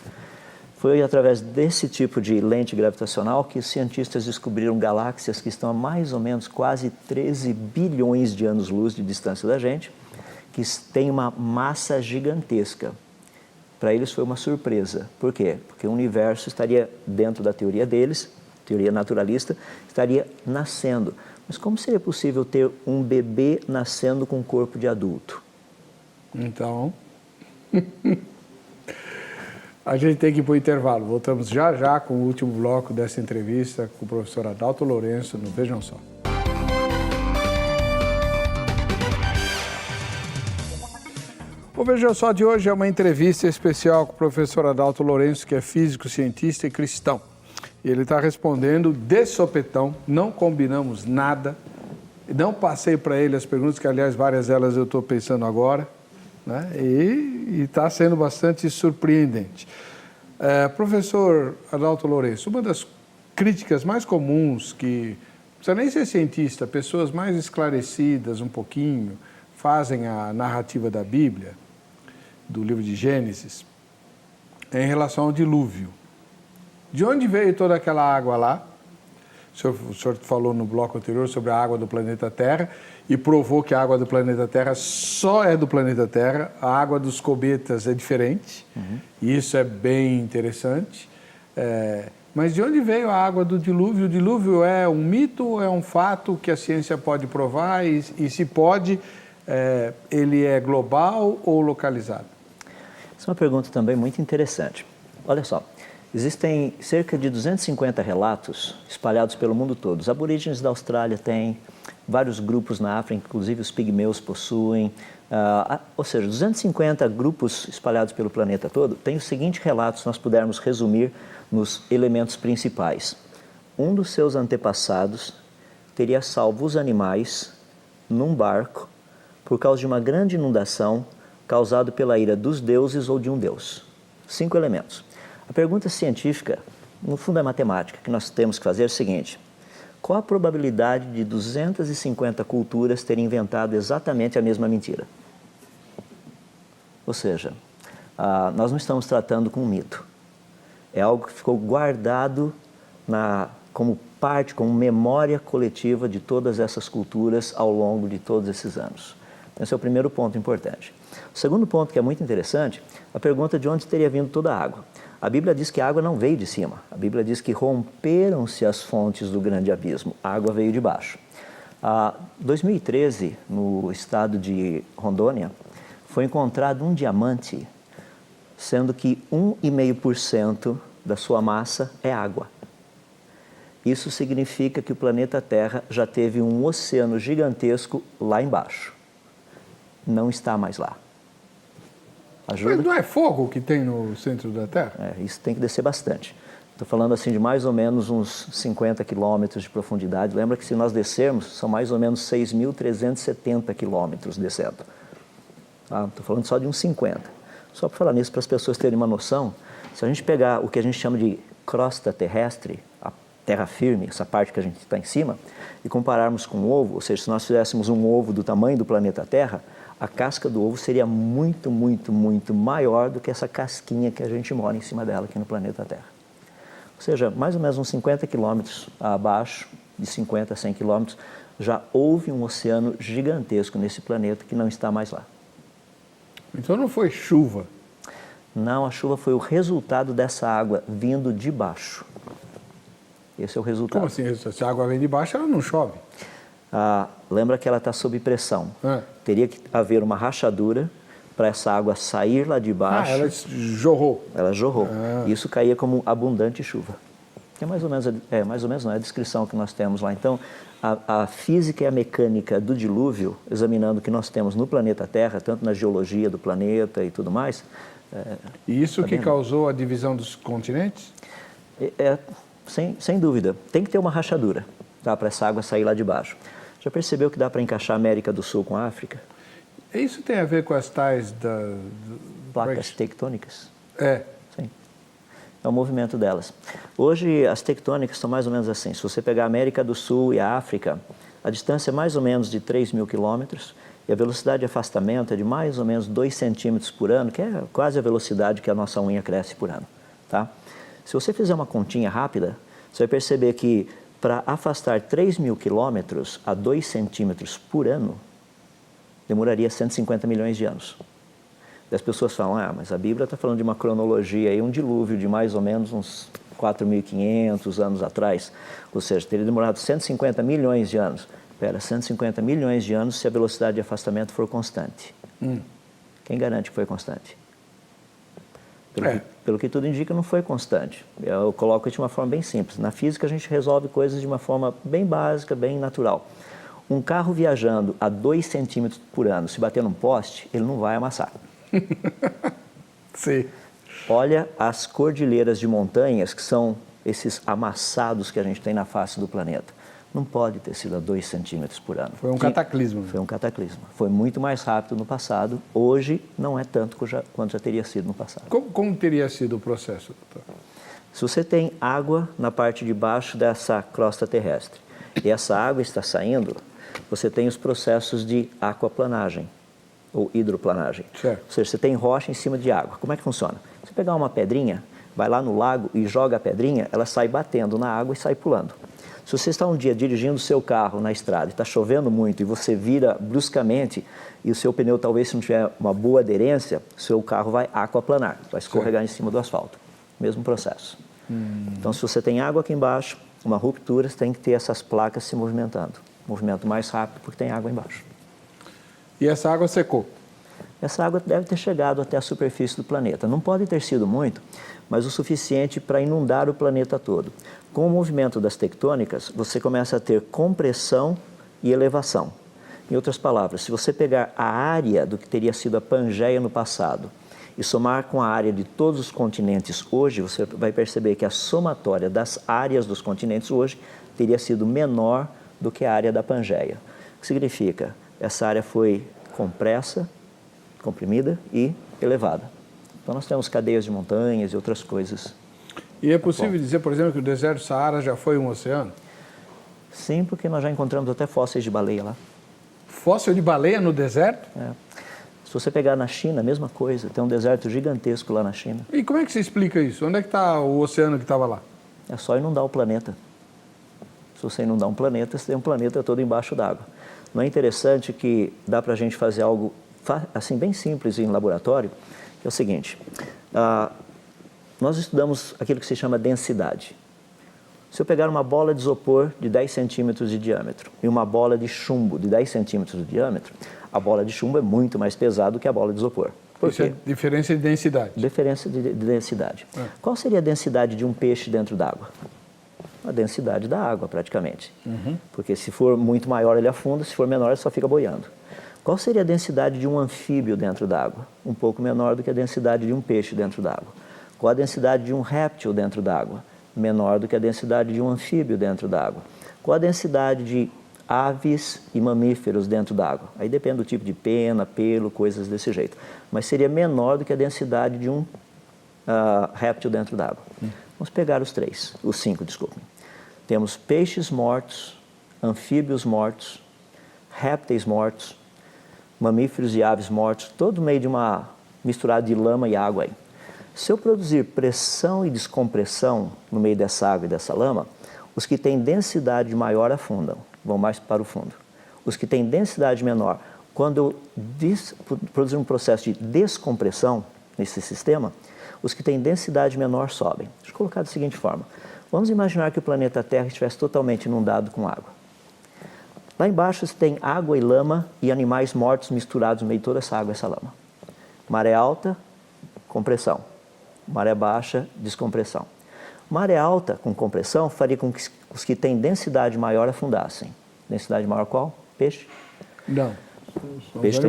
Speaker 2: Foi através desse tipo de lente gravitacional que os cientistas descobriram galáxias que estão a mais ou menos quase 13 bilhões de anos-luz de distância da gente, que têm uma massa gigantesca. Para eles foi uma surpresa. Por quê? Porque o universo estaria, dentro da teoria deles, teoria naturalista, estaria nascendo. Mas como seria possível ter um bebê nascendo com um corpo de adulto?
Speaker 1: Então... A gente tem que ir para o intervalo. Voltamos já já com o último bloco dessa entrevista com o professor Adalto Lourenço no Vejam Só. O Vejam Só de hoje é uma entrevista especial com o professor Adalto Lourenço, que é físico, cientista e cristão. E ele está respondendo de sopetão, não combinamos nada, não passei para ele as perguntas, que aliás várias delas eu estou pensando agora. Né? E está sendo bastante surpreendente. Professor Adalto Lourenço, uma das críticas mais comuns que, não precisa nem ser cientista, pessoas mais esclarecidas um pouquinho, fazem a narrativa da Bíblia, do livro de Gênesis, é em relação ao dilúvio. De onde veio toda aquela água lá? O senhor falou no bloco anterior sobre a água do planeta Terra e provou que a água do planeta Terra só é do planeta Terra, a água dos cometas é diferente, e isso é bem interessante. Mas de onde veio a água do dilúvio? O dilúvio é um mito ou é um fato que a ciência pode provar? E se pode, ele é global ou localizado?
Speaker 2: Essa é uma pergunta também muito interessante. Olha só. Existem cerca de 250 relatos espalhados pelo mundo todo. Os aborígenes da Austrália têm, vários grupos na África, inclusive os pigmeus possuem. Ou seja, 250 grupos espalhados pelo planeta todo têm o seguinte relato, se nós pudermos resumir nos elementos principais. Um dos seus antepassados teria salvo os animais num barco por causa de uma grande inundação causada pela ira dos deuses ou de um deus. 5 elementos. A pergunta científica, no fundo é matemática, que nós temos que fazer é o seguinte: qual a probabilidade de 250 culturas terem inventado exatamente a mesma mentira? Ou seja, nós não estamos tratando com um mito. É algo que ficou guardado como parte, como memória coletiva de todas essas culturas ao longo de todos esses anos. Esse é o primeiro ponto importante. O segundo ponto, que é muito interessante, a pergunta de onde teria vindo toda a água. A Bíblia diz que a água não veio de cima. A Bíblia diz que romperam-se as fontes do grande abismo. A água veio de baixo. Em 2013, no estado de Rondônia, foi encontrado um diamante, sendo que 1,5% da sua massa é água. Isso significa que o planeta Terra já teve um oceano gigantesco lá embaixo. Não está mais lá. Ajuda?
Speaker 1: Mas não é fogo que tem no centro da Terra?
Speaker 2: Isso tem que descer bastante. Estou falando assim de mais ou menos uns 50 quilômetros de profundidade. Lembra que se nós descermos, são mais ou menos 6.370 quilômetros descendo. Estou falando só de uns 50. Só para falar nisso, para as pessoas terem uma noção, se a gente pegar o que a gente chama de crosta terrestre, a terra firme, essa parte que a gente está em cima, e compararmos com o ovo, ou seja, se nós fizéssemos um ovo do tamanho do planeta Terra, a casca do ovo seria muito, muito, muito maior do que essa casquinha que a gente mora em cima dela aqui no planeta Terra. Ou seja, mais ou menos uns 50 quilômetros abaixo, de 50 a 100 quilômetros, já houve um oceano gigantesco nesse planeta que não está mais lá.
Speaker 1: Então não foi chuva?
Speaker 2: Não, a chuva foi o resultado dessa água vindo de baixo. Esse é o resultado.
Speaker 1: Como assim? Se a água vem de baixo, ela não chove?
Speaker 2: Lembra que ela está sob pressão. Teria que haver uma rachadura para essa água sair lá de baixo.
Speaker 1: Ela jorrou.
Speaker 2: Ela jorrou. Isso caía como abundante chuva. Que é mais ou menos não, é a descrição que nós temos lá. Então, a física e a mecânica do dilúvio, examinando o que nós temos no planeta Terra, tanto na geologia do planeta e tudo mais.
Speaker 1: E isso que causou a divisão dos continentes?
Speaker 2: Sem dúvida. Tem que ter uma rachadura, tá, para essa água sair lá de baixo. Já percebeu que dá para encaixar a América do Sul com a África?
Speaker 1: Isso tem a ver com as tais
Speaker 2: placas tectônicas? Sim. É o movimento delas. Hoje, as tectônicas estão mais ou menos assim. Se você pegar a América do Sul e a África, a distância é mais ou menos de 3.000 quilômetros e a velocidade de afastamento é de mais ou menos 2 centímetros por ano, que é quase a velocidade que a nossa unha cresce por ano. Tá? Se você fizer uma continha rápida, você vai perceber que para afastar 3.000 quilômetros a 2 centímetros por ano, demoraria 150 milhões de anos. E as pessoas falam, mas a Bíblia está falando de uma cronologia, aí, um dilúvio de mais ou menos uns 4.500 anos atrás, ou seja, teria demorado 150 milhões de anos. Espera, 150 milhões de anos se a velocidade de afastamento for constante. Quem garante que foi constante? Pelo que tudo indica, não foi constante. Eu coloco de uma forma bem simples. Na física, a gente resolve coisas de uma forma bem básica, bem natural. Um carro viajando a 2 centímetros por ano, se bater num poste, ele não vai amassar.
Speaker 1: Sim.
Speaker 2: Olha as cordilheiras de montanhas, que são esses amassados que a gente tem na face do planeta. Não pode ter sido a 2 centímetros por ano.
Speaker 1: Foi um cataclisma.
Speaker 2: Foi um cataclisma. Foi muito mais rápido no passado. Hoje não é tanto quanto já teria sido no passado.
Speaker 1: Como teria sido o processo, doutor?
Speaker 2: Se você tem água na parte de baixo dessa crosta terrestre e essa água está saindo, você tem os processos de aquaplanagem ou hidroplanagem.
Speaker 1: Certo.
Speaker 2: Ou seja, você tem rocha em cima de água. Como é que funciona? Você pegar uma pedrinha, vai lá no lago e joga a pedrinha, ela sai batendo na água e sai pulando. Se você está um dia dirigindo o seu carro na estrada e está chovendo muito e você vira bruscamente e o seu pneu talvez se não tiver uma boa aderência, o seu carro vai aquaplanar, vai escorregar em cima do asfalto. Mesmo processo. Então, se você tem água aqui embaixo, uma ruptura, você tem que ter essas placas se movimentando. Movimento mais rápido porque tem água embaixo.
Speaker 1: E essa água secou?
Speaker 2: Essa água deve ter chegado até a superfície do planeta. Não pode ter sido muito, mas o suficiente para inundar o planeta todo. Com o movimento das tectônicas, você começa a ter compressão e elevação. Em outras palavras, se você pegar a área do que teria sido a Pangeia no passado e somar com a área de todos os continentes hoje, você vai perceber que a somatória das áreas dos continentes hoje teria sido menor do que a área da Pangeia. O que significa? Essa área foi compressa, comprimida e elevada. Então nós temos cadeias de montanhas e outras coisas.
Speaker 1: E é possível dizer, por exemplo, que o deserto do Saara já foi um oceano?
Speaker 2: Sim, porque nós já encontramos até fósseis de baleia lá.
Speaker 1: Fóssil de baleia no deserto?
Speaker 2: Se você pegar na China, a mesma coisa. Tem um deserto gigantesco lá na China.
Speaker 1: E como é que você explica isso? Onde é que está o oceano que estava lá?
Speaker 2: É só inundar o planeta. Se você inundar um planeta, você tem um planeta todo embaixo d'água. Não é interessante que dá para a gente fazer algo assim bem simples em laboratório? Que é o seguinte, nós estudamos aquilo que se chama densidade. Se eu pegar uma bola de isopor de 10 centímetros de diâmetro e uma bola de chumbo de 10 centímetros de diâmetro, a bola de chumbo é muito mais pesada do que a bola de isopor. Por quê?
Speaker 1: Isso é diferença de densidade.
Speaker 2: Diferença de densidade. Qual seria a densidade de um peixe dentro d'água? A densidade da água, praticamente. Porque se for muito maior, ele afunda, se for menor, ele só fica boiando. Qual seria a densidade de um anfíbio dentro d'água? Um pouco menor do que a densidade de um peixe dentro d'água. Qual a densidade de um réptil dentro d'água? Menor do que a densidade de um anfíbio dentro d'água. Qual a densidade de aves e mamíferos dentro d'água? Aí depende do tipo de pena, pelo, coisas desse jeito. Mas seria menor do que a densidade de um réptil dentro d'água. Vamos pegar os 5, desculpem. Temos peixes mortos, anfíbios mortos, répteis mortos, mamíferos e aves mortos, todo meio de uma misturada de lama e água aí. Se eu produzir pressão e descompressão no meio dessa água e dessa lama, os que têm densidade maior afundam, vão mais para o fundo. Os que têm densidade menor, quando eu produzir um processo de descompressão nesse sistema, os que têm densidade menor sobem. Deixa eu colocar da seguinte forma. Vamos imaginar que o planeta Terra estivesse totalmente inundado com água. Lá embaixo você tem água e lama e animais mortos misturados no meio de toda essa água e essa lama. Maré alta, compressão. Maré baixa, descompressão. Maré alta com compressão faria com que os que têm densidade maior afundassem. Densidade maior qual? Peixe?
Speaker 1: Não.
Speaker 2: Peixe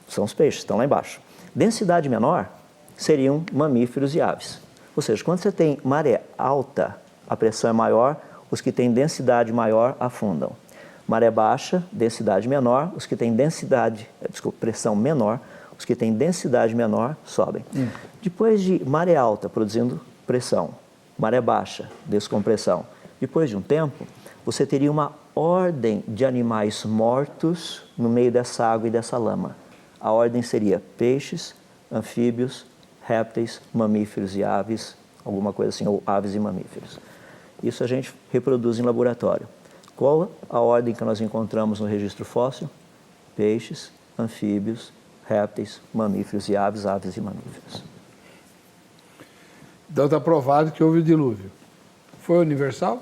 Speaker 2: são os peixes, estão lá embaixo. Densidade menor seriam mamíferos e aves. Ou seja, quando você tem maré alta, a pressão é maior, os que têm densidade maior afundam. Maré baixa, densidade menor, os que têm pressão menor, os que têm densidade menor sobem. Depois de maré alta produzindo pressão, maré baixa, descompressão, depois de um tempo, você teria uma ordem de animais mortos no meio dessa água e dessa lama. A ordem seria peixes, anfíbios, répteis, mamíferos e aves, alguma coisa assim, ou aves e mamíferos. Isso a gente reproduz em laboratório. Qual a ordem que nós encontramos no registro fóssil? Peixes, anfíbios, répteis, mamíferos e aves, aves e mamíferos.
Speaker 1: Então está provado que houve o dilúvio. Foi universal?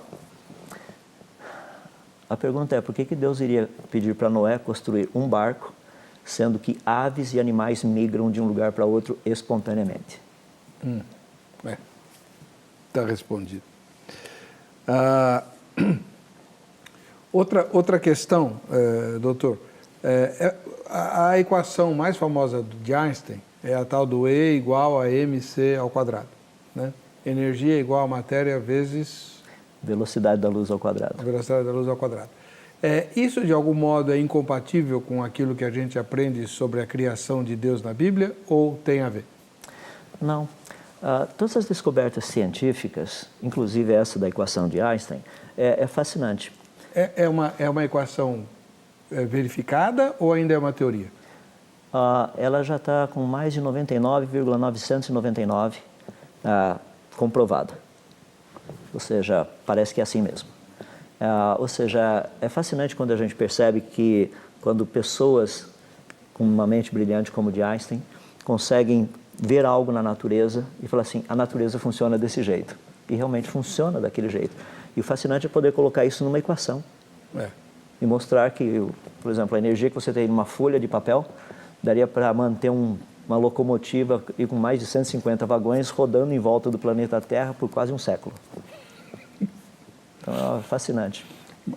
Speaker 2: A pergunta é, por que Deus iria pedir para Noé construir um barco, sendo que aves e animais migram de um lugar para outro espontaneamente?
Speaker 1: Está respondido. Outra questão, doutor, a equação mais famosa de Einstein é a tal do E igual a mc ao quadrado, né? Energia igual a matéria vezes...
Speaker 2: Velocidade da luz ao quadrado.
Speaker 1: A velocidade da luz ao quadrado. Isso, de algum modo, é incompatível com aquilo que a gente aprende sobre a criação de Deus na Bíblia ou tem a ver?
Speaker 2: Não. Todas as descobertas científicas, inclusive essa da equação de Einstein, é fascinante.
Speaker 1: É uma equação verificada ou ainda é uma teoria?
Speaker 2: Ela já está com mais de 99,999 comprovada. Ou seja, parece que é assim mesmo. Ou seja, é fascinante quando a gente percebe que quando pessoas com uma mente brilhante como a de Einstein conseguem ver algo na natureza e falar assim, a natureza funciona desse jeito. E realmente funciona daquele jeito. E o fascinante é poder colocar isso numa equação. E mostrar que, por exemplo, a energia que você tem numa folha de papel daria para manter uma locomotiva e com mais de 150 vagões rodando em volta do planeta Terra por quase um século. Então, é fascinante.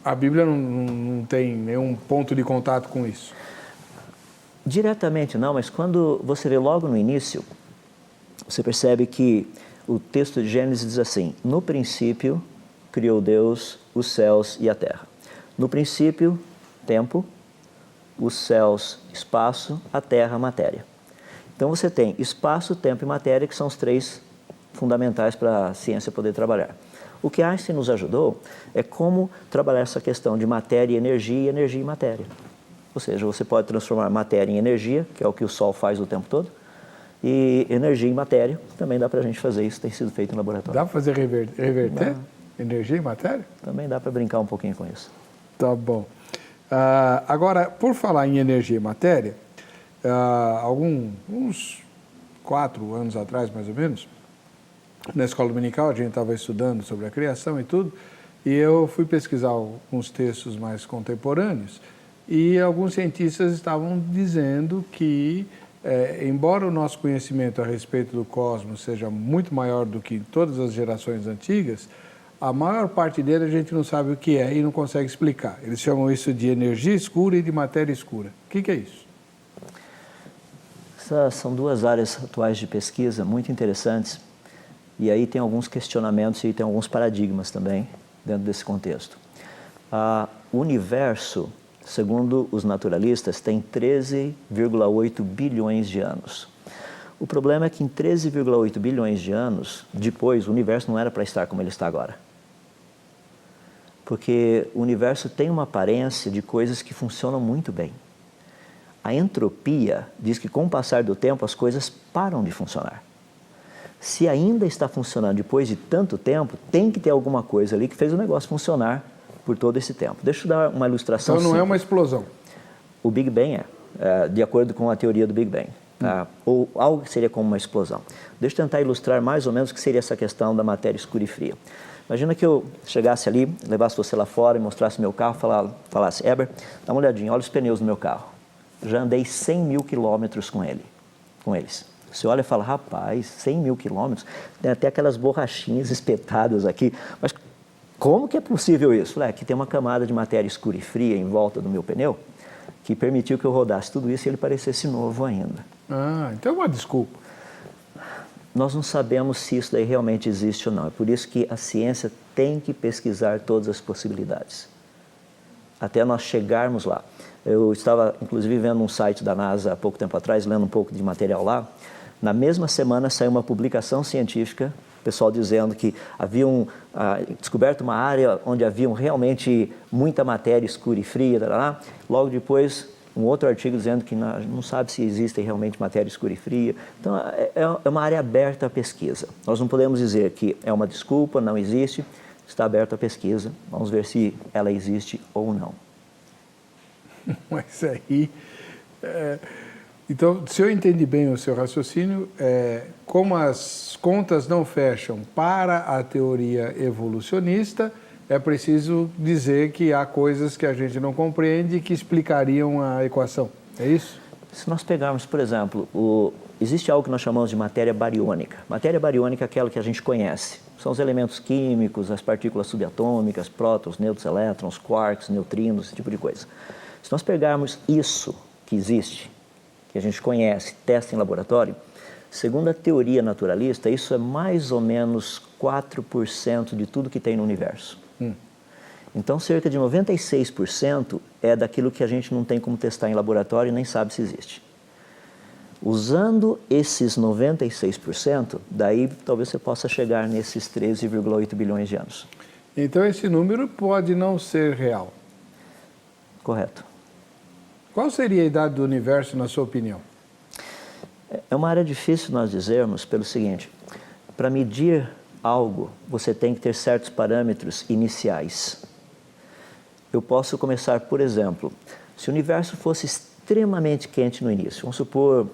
Speaker 1: A Bíblia não tem nenhum ponto de contato com isso?
Speaker 2: Diretamente não, mas quando você vê logo no início, você percebe que o texto de Gênesis diz assim, no princípio criou Deus os céus e a terra. No princípio, tempo, os céus, espaço, a terra, matéria. Então você tem espaço, tempo e matéria, que são os três fundamentais para a ciência poder trabalhar. O que Einstein nos ajudou é como trabalhar essa questão de matéria e energia e matéria. Ou seja, você pode transformar matéria em energia, que é o que o Sol faz o tempo todo, e energia em matéria, também dá para a gente fazer isso, tem sido feito em laboratório.
Speaker 1: Dá para fazer reverter energia em matéria?
Speaker 2: Também dá para brincar um pouquinho com isso.
Speaker 1: Tá bom. Agora, por falar em energia e matéria, uns 4 anos atrás, mais ou menos, na escola dominical, a gente estava estudando sobre a criação e tudo, e eu fui pesquisar alguns textos mais contemporâneos, e alguns cientistas estavam dizendo que, embora o nosso conhecimento a respeito do cosmos seja muito maior do que todas as gerações antigas, a maior parte dele a gente não sabe o que é e não consegue explicar. Eles chamam isso de energia escura e de matéria escura. O que é isso?
Speaker 2: Essas são duas áreas atuais de pesquisa muito interessantes. E aí tem alguns questionamentos e tem alguns paradigmas também dentro desse contexto. O universo, segundo os naturalistas, tem 13,8 bilhões de anos. O problema é que em 13,8 bilhões de anos, depois, o universo não era para estar como ele está agora. Porque o universo tem uma aparência de coisas que funcionam muito bem. A entropia diz que com o passar do tempo as coisas param de funcionar. Se ainda está funcionando depois de tanto tempo, tem que ter alguma coisa ali que fez o negócio funcionar por todo esse tempo. Deixa eu dar uma ilustração
Speaker 1: Então não
Speaker 2: simples.
Speaker 1: é uma explosão?
Speaker 2: O Big Bang de acordo com a teoria do Big Bang. Ou algo que seria como uma explosão. Deixa eu tentar ilustrar mais ou menos o que seria essa questão da matéria escura e fria. Imagina que eu chegasse ali, levasse você lá fora e mostrasse meu carro, falasse, Eber, dá uma olhadinha, olha os pneus do meu carro. Já andei 100 mil quilômetros com eles. Você olha e fala, rapaz, 100 mil quilômetros, tem até aquelas borrachinhas espetadas aqui, mas como que é possível isso? Aqui tem uma camada de matéria escura e fria em volta do meu pneu, que permitiu que eu rodasse tudo isso e ele parecesse novo ainda.
Speaker 1: Ah, então é uma desculpa.
Speaker 2: Nós não sabemos se isso daí realmente existe ou não. É por isso que a ciência tem que pesquisar todas as possibilidades, até nós chegarmos lá. Eu estava, inclusive, vendo um site da NASA há pouco tempo atrás, lendo um pouco de material lá. Na mesma semana saiu uma publicação científica, pessoal dizendo que haviam descoberto uma área onde haviam realmente muita matéria escura e fria. Logo depois, um outro artigo dizendo que não sabe se existe realmente matéria escura e fria. Então, é uma área aberta à pesquisa. Nós não podemos dizer que é uma desculpa, não existe, está aberta à pesquisa. Vamos ver se ela existe ou não.
Speaker 1: Mas aí... Então, se eu entendi bem o seu raciocínio, como as contas não fecham para a teoria evolucionista, é preciso dizer que há coisas que a gente não compreende e que explicariam a equação. É isso?
Speaker 2: Se nós pegarmos, por exemplo, existe algo que nós chamamos de matéria bariônica. Matéria bariônica é aquela que a gente conhece. São os elementos químicos, as partículas subatômicas, prótons, nêutrons, elétrons, quarks, neutrinos, esse tipo de coisa. Se nós pegarmos isso que existe, que a gente conhece, testa em laboratório, segundo a teoria naturalista, isso é mais ou menos 4% de tudo que tem no universo. Então, cerca de 96% é daquilo que a gente não tem como testar em laboratório e nem sabe se existe. Usando esses 96%, daí talvez você possa chegar nesses 13,8 bilhões de anos.
Speaker 1: Então, esse número pode não ser real.
Speaker 2: Correto.
Speaker 1: Qual seria a idade do universo, na sua opinião?
Speaker 2: É uma área difícil nós dizermos pelo seguinte, para medir algo, você tem que ter certos parâmetros iniciais. Eu posso começar, por exemplo, se o universo fosse extremamente quente no início, vamos supor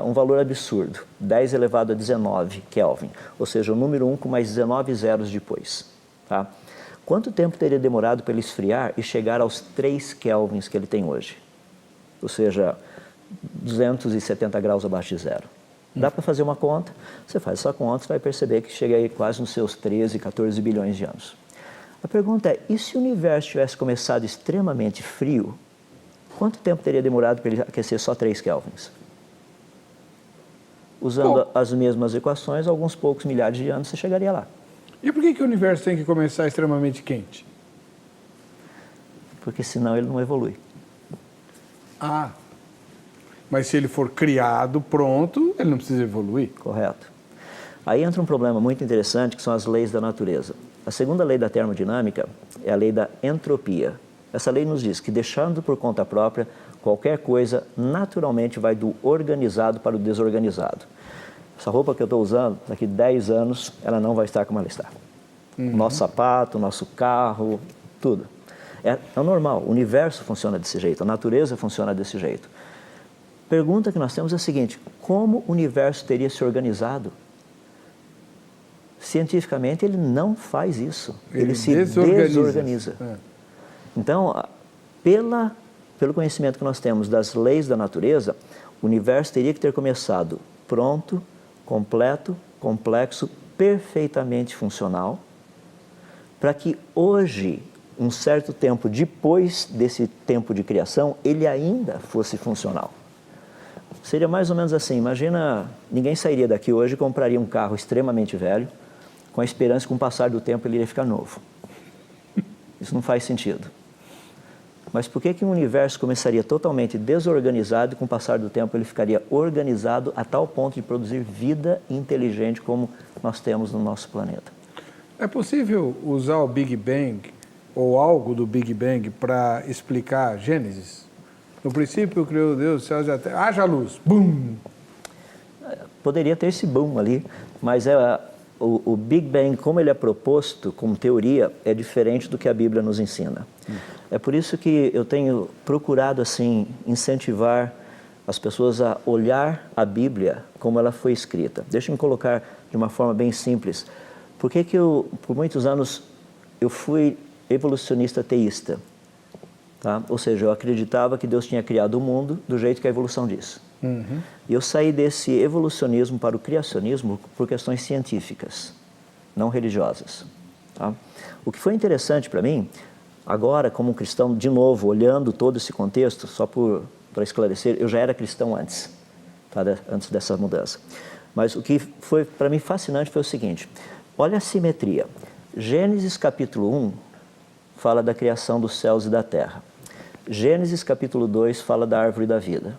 Speaker 2: um valor absurdo, 10 elevado a 19 Kelvin, ou seja, o número 1 com mais 19 zeros depois. Tá? Quanto tempo teria demorado para ele esfriar e chegar aos 3 Kelvins que ele tem hoje? Ou seja, 270 graus abaixo de zero. Dá para fazer uma conta, você faz essa conta, você vai perceber que chega aí quase nos seus 13, 14 bilhões de anos. A pergunta é, e se o universo tivesse começado extremamente frio, quanto tempo teria demorado para ele aquecer só 3 kelvins? Usando as mesmas equações, alguns poucos milhares de anos você chegaria lá.
Speaker 1: E por que o universo tem que começar extremamente quente?
Speaker 2: Porque senão ele não evolui.
Speaker 1: Ah, mas se ele for criado pronto, ele não precisa evoluir?
Speaker 2: Correto. Aí entra um problema muito interessante, que são as leis da natureza. A segunda lei da termodinâmica é a lei da entropia. Essa lei nos diz que, deixando por conta própria, qualquer coisa naturalmente vai do organizado para o desorganizado. Essa roupa que eu estou usando, daqui 10 anos, ela não vai estar como ela está. O nosso sapato, o nosso carro, tudo. É normal, o universo funciona desse jeito, a natureza funciona desse jeito. Pergunta que nós temos é a seguinte, como o universo teria se organizado? Cientificamente, ele não faz isso, ele se desorganiza. Então, pelo conhecimento que nós temos das leis da natureza, o universo teria que ter começado pronto, completo, complexo, perfeitamente funcional, para que hoje, um certo tempo depois desse tempo de criação, ele ainda fosse funcional. Seria mais ou menos assim, imagina, ninguém sairia daqui hoje e compraria um carro extremamente velho, com a esperança que com o passar do tempo ele iria ficar novo. Isso não faz sentido. Mas por que um universo começaria totalmente desorganizado e com o passar do tempo ele ficaria organizado a tal ponto de produzir vida inteligente como nós temos no nosso planeta?
Speaker 1: É possível usar o Big Bang ou algo do Big Bang para explicar Gênesis? No princípio criou Deus, os céus e a terra. Haja luz, bum!
Speaker 2: Poderia ter esse boom ali, mas o Big Bang, como ele é proposto como teoria, é diferente do que a Bíblia nos ensina. É por isso que eu tenho procurado assim incentivar as pessoas a olhar a Bíblia como ela foi escrita. Deixa eu me colocar de uma forma bem simples. Por que por muitos anos, eu fui evolucionista teísta? Tá? Ou seja, eu acreditava que Deus tinha criado o mundo do jeito que a evolução diz. E eu saí desse evolucionismo para o criacionismo por questões científicas, não religiosas. Tá? O que foi interessante para mim, agora como um cristão, de novo, olhando todo esse contexto, só para esclarecer, eu já era cristão antes, tá? Antes dessa mudança. Mas o que foi para mim fascinante foi o seguinte, olha a simetria. Gênesis capítulo 1 fala da criação dos céus e da terra. Gênesis capítulo 2 fala da árvore da vida.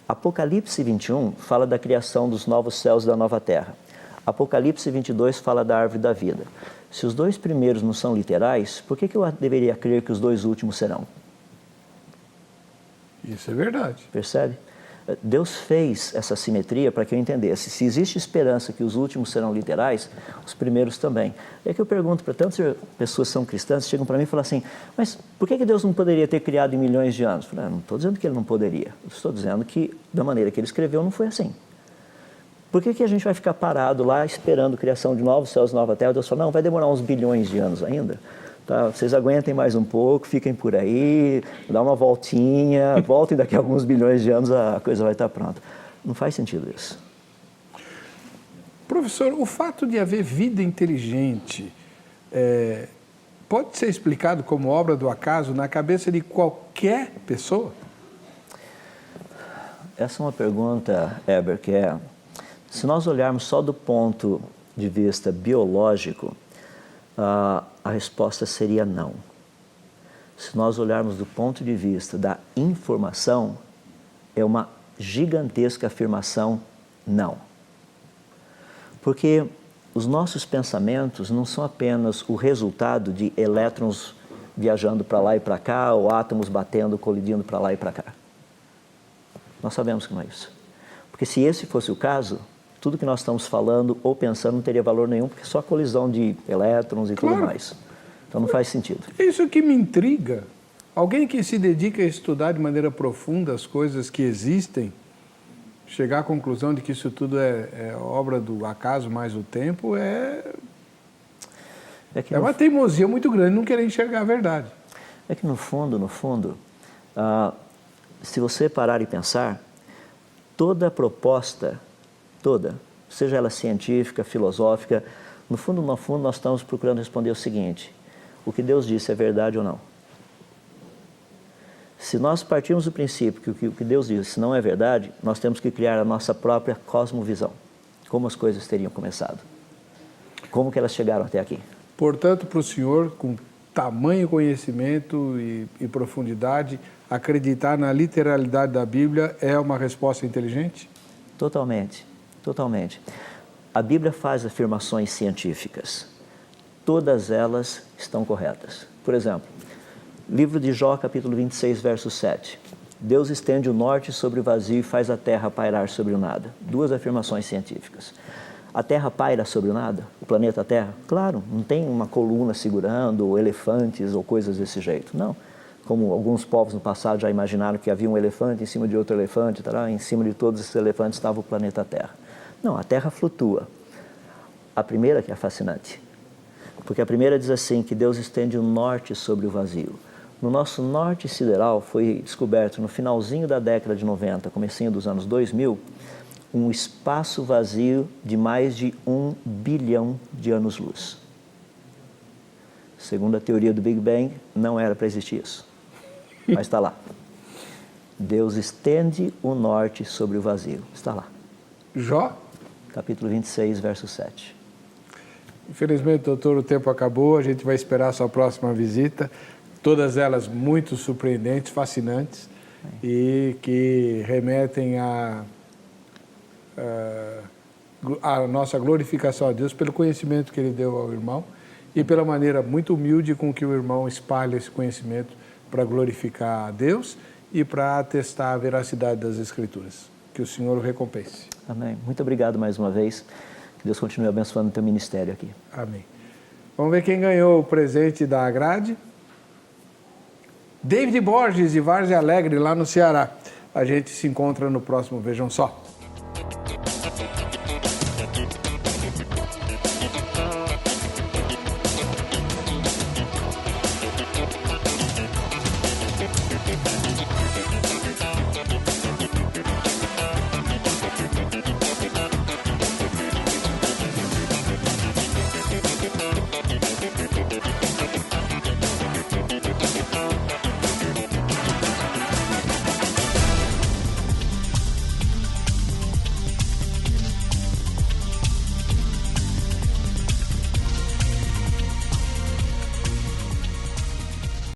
Speaker 2: Apocalipse 21 fala da criação dos novos céus e da nova terra. Apocalipse 22 fala da árvore da vida. Se os dois primeiros não são literais, por que eu deveria crer que os dois últimos serão?
Speaker 1: Isso é verdade.
Speaker 2: Percebe? Deus fez essa simetria para que eu entendesse. Se existe esperança que os últimos serão literais, os primeiros também. É que eu pergunto para tantas pessoas que são cristãs, chegam para mim e falam assim, mas por que Deus não poderia ter criado em milhões de anos? Eu falei, não estou dizendo que Ele não poderia. Eu estou dizendo que, da maneira que Ele escreveu, não foi assim. Por que a gente vai ficar parado lá esperando a criação de novos céus e nova terra? Deus fala, não, vai demorar uns bilhões de anos ainda. Tá, vocês aguentem mais um pouco, fiquem por aí, dá uma voltinha, voltem daqui a alguns bilhões de anos, a coisa vai estar pronta. Não faz sentido isso.
Speaker 1: Professor, o fato de haver vida inteligente pode ser explicado como obra do acaso na cabeça de qualquer pessoa?
Speaker 2: Essa é uma pergunta, Heber, que se nós olharmos só do ponto de vista biológico, a resposta seria não. Se nós olharmos do ponto de vista da informação, é uma gigantesca afirmação não. Porque os nossos pensamentos não são apenas o resultado de elétrons viajando para lá e para cá, ou átomos batendo, colidindo para lá e para cá. Nós sabemos que não é isso. Porque se esse fosse o caso, tudo que nós estamos falando ou pensando não teria valor nenhum, porque é só colisão de elétrons e tudo mais. Então não faz sentido.
Speaker 1: É isso que me intriga. Alguém que se dedica a estudar de maneira profunda as coisas que existem, chegar à conclusão de que isso tudo é obra do acaso mais o tempo, é uma teimosia muito grande não querer enxergar a verdade.
Speaker 2: É que no fundo, se você parar e pensar, toda proposta, seja ela científica, filosófica, no fundo, nós estamos procurando responder o seguinte, o que Deus disse é verdade ou não? Se nós partirmos do princípio que o que Deus disse não é verdade, nós temos que criar a nossa própria cosmovisão. Como as coisas teriam começado? Como que elas chegaram até aqui?
Speaker 1: Portanto, para o senhor, com tamanho conhecimento e profundidade, acreditar na literalidade da Bíblia é uma resposta inteligente?
Speaker 2: Totalmente, totalmente. A Bíblia faz afirmações científicas. Todas elas estão corretas. Por exemplo, livro de Jó, capítulo 26, verso 7. Deus estende o norte sobre o vazio e faz a terra pairar sobre o nada. Duas afirmações científicas. A terra paira sobre o nada? O planeta Terra? Claro, não tem uma coluna segurando, ou elefantes ou coisas desse jeito. Não. Como alguns povos no passado já imaginaram que havia um elefante em cima de outro elefante, em cima de todos esses elefantes estava o planeta Terra. Não, a Terra flutua. A primeira que é fascinante. Porque a primeira diz assim, que Deus estende o norte sobre o vazio. No nosso norte sideral foi descoberto no finalzinho da década de 90, comecinho dos anos 2000, um espaço vazio de mais de 1 bilhão de anos-luz. Segundo a teoria do Big Bang, não era para existir isso, mas está lá. Deus estende o norte sobre o vazio, está lá.
Speaker 1: Jó?
Speaker 2: Capítulo 26, verso 7.
Speaker 1: Infelizmente, doutor, o tempo acabou, a gente vai esperar a sua próxima visita. Todas elas muito surpreendentes, fascinantes e que remetem a nossa glorificação a Deus pelo conhecimento que Ele deu ao irmão e pela maneira muito humilde com que o irmão espalha esse conhecimento para glorificar a Deus e para atestar a veracidade das Escrituras. Que o Senhor o recompense.
Speaker 2: Amém. Muito obrigado mais uma vez. Que Deus continue abençoando o teu ministério aqui.
Speaker 1: Amém. Vamos ver quem ganhou o presente da grade. David Borges, de Várzea Alegre, lá no Ceará. A gente se encontra no próximo Vejam Só.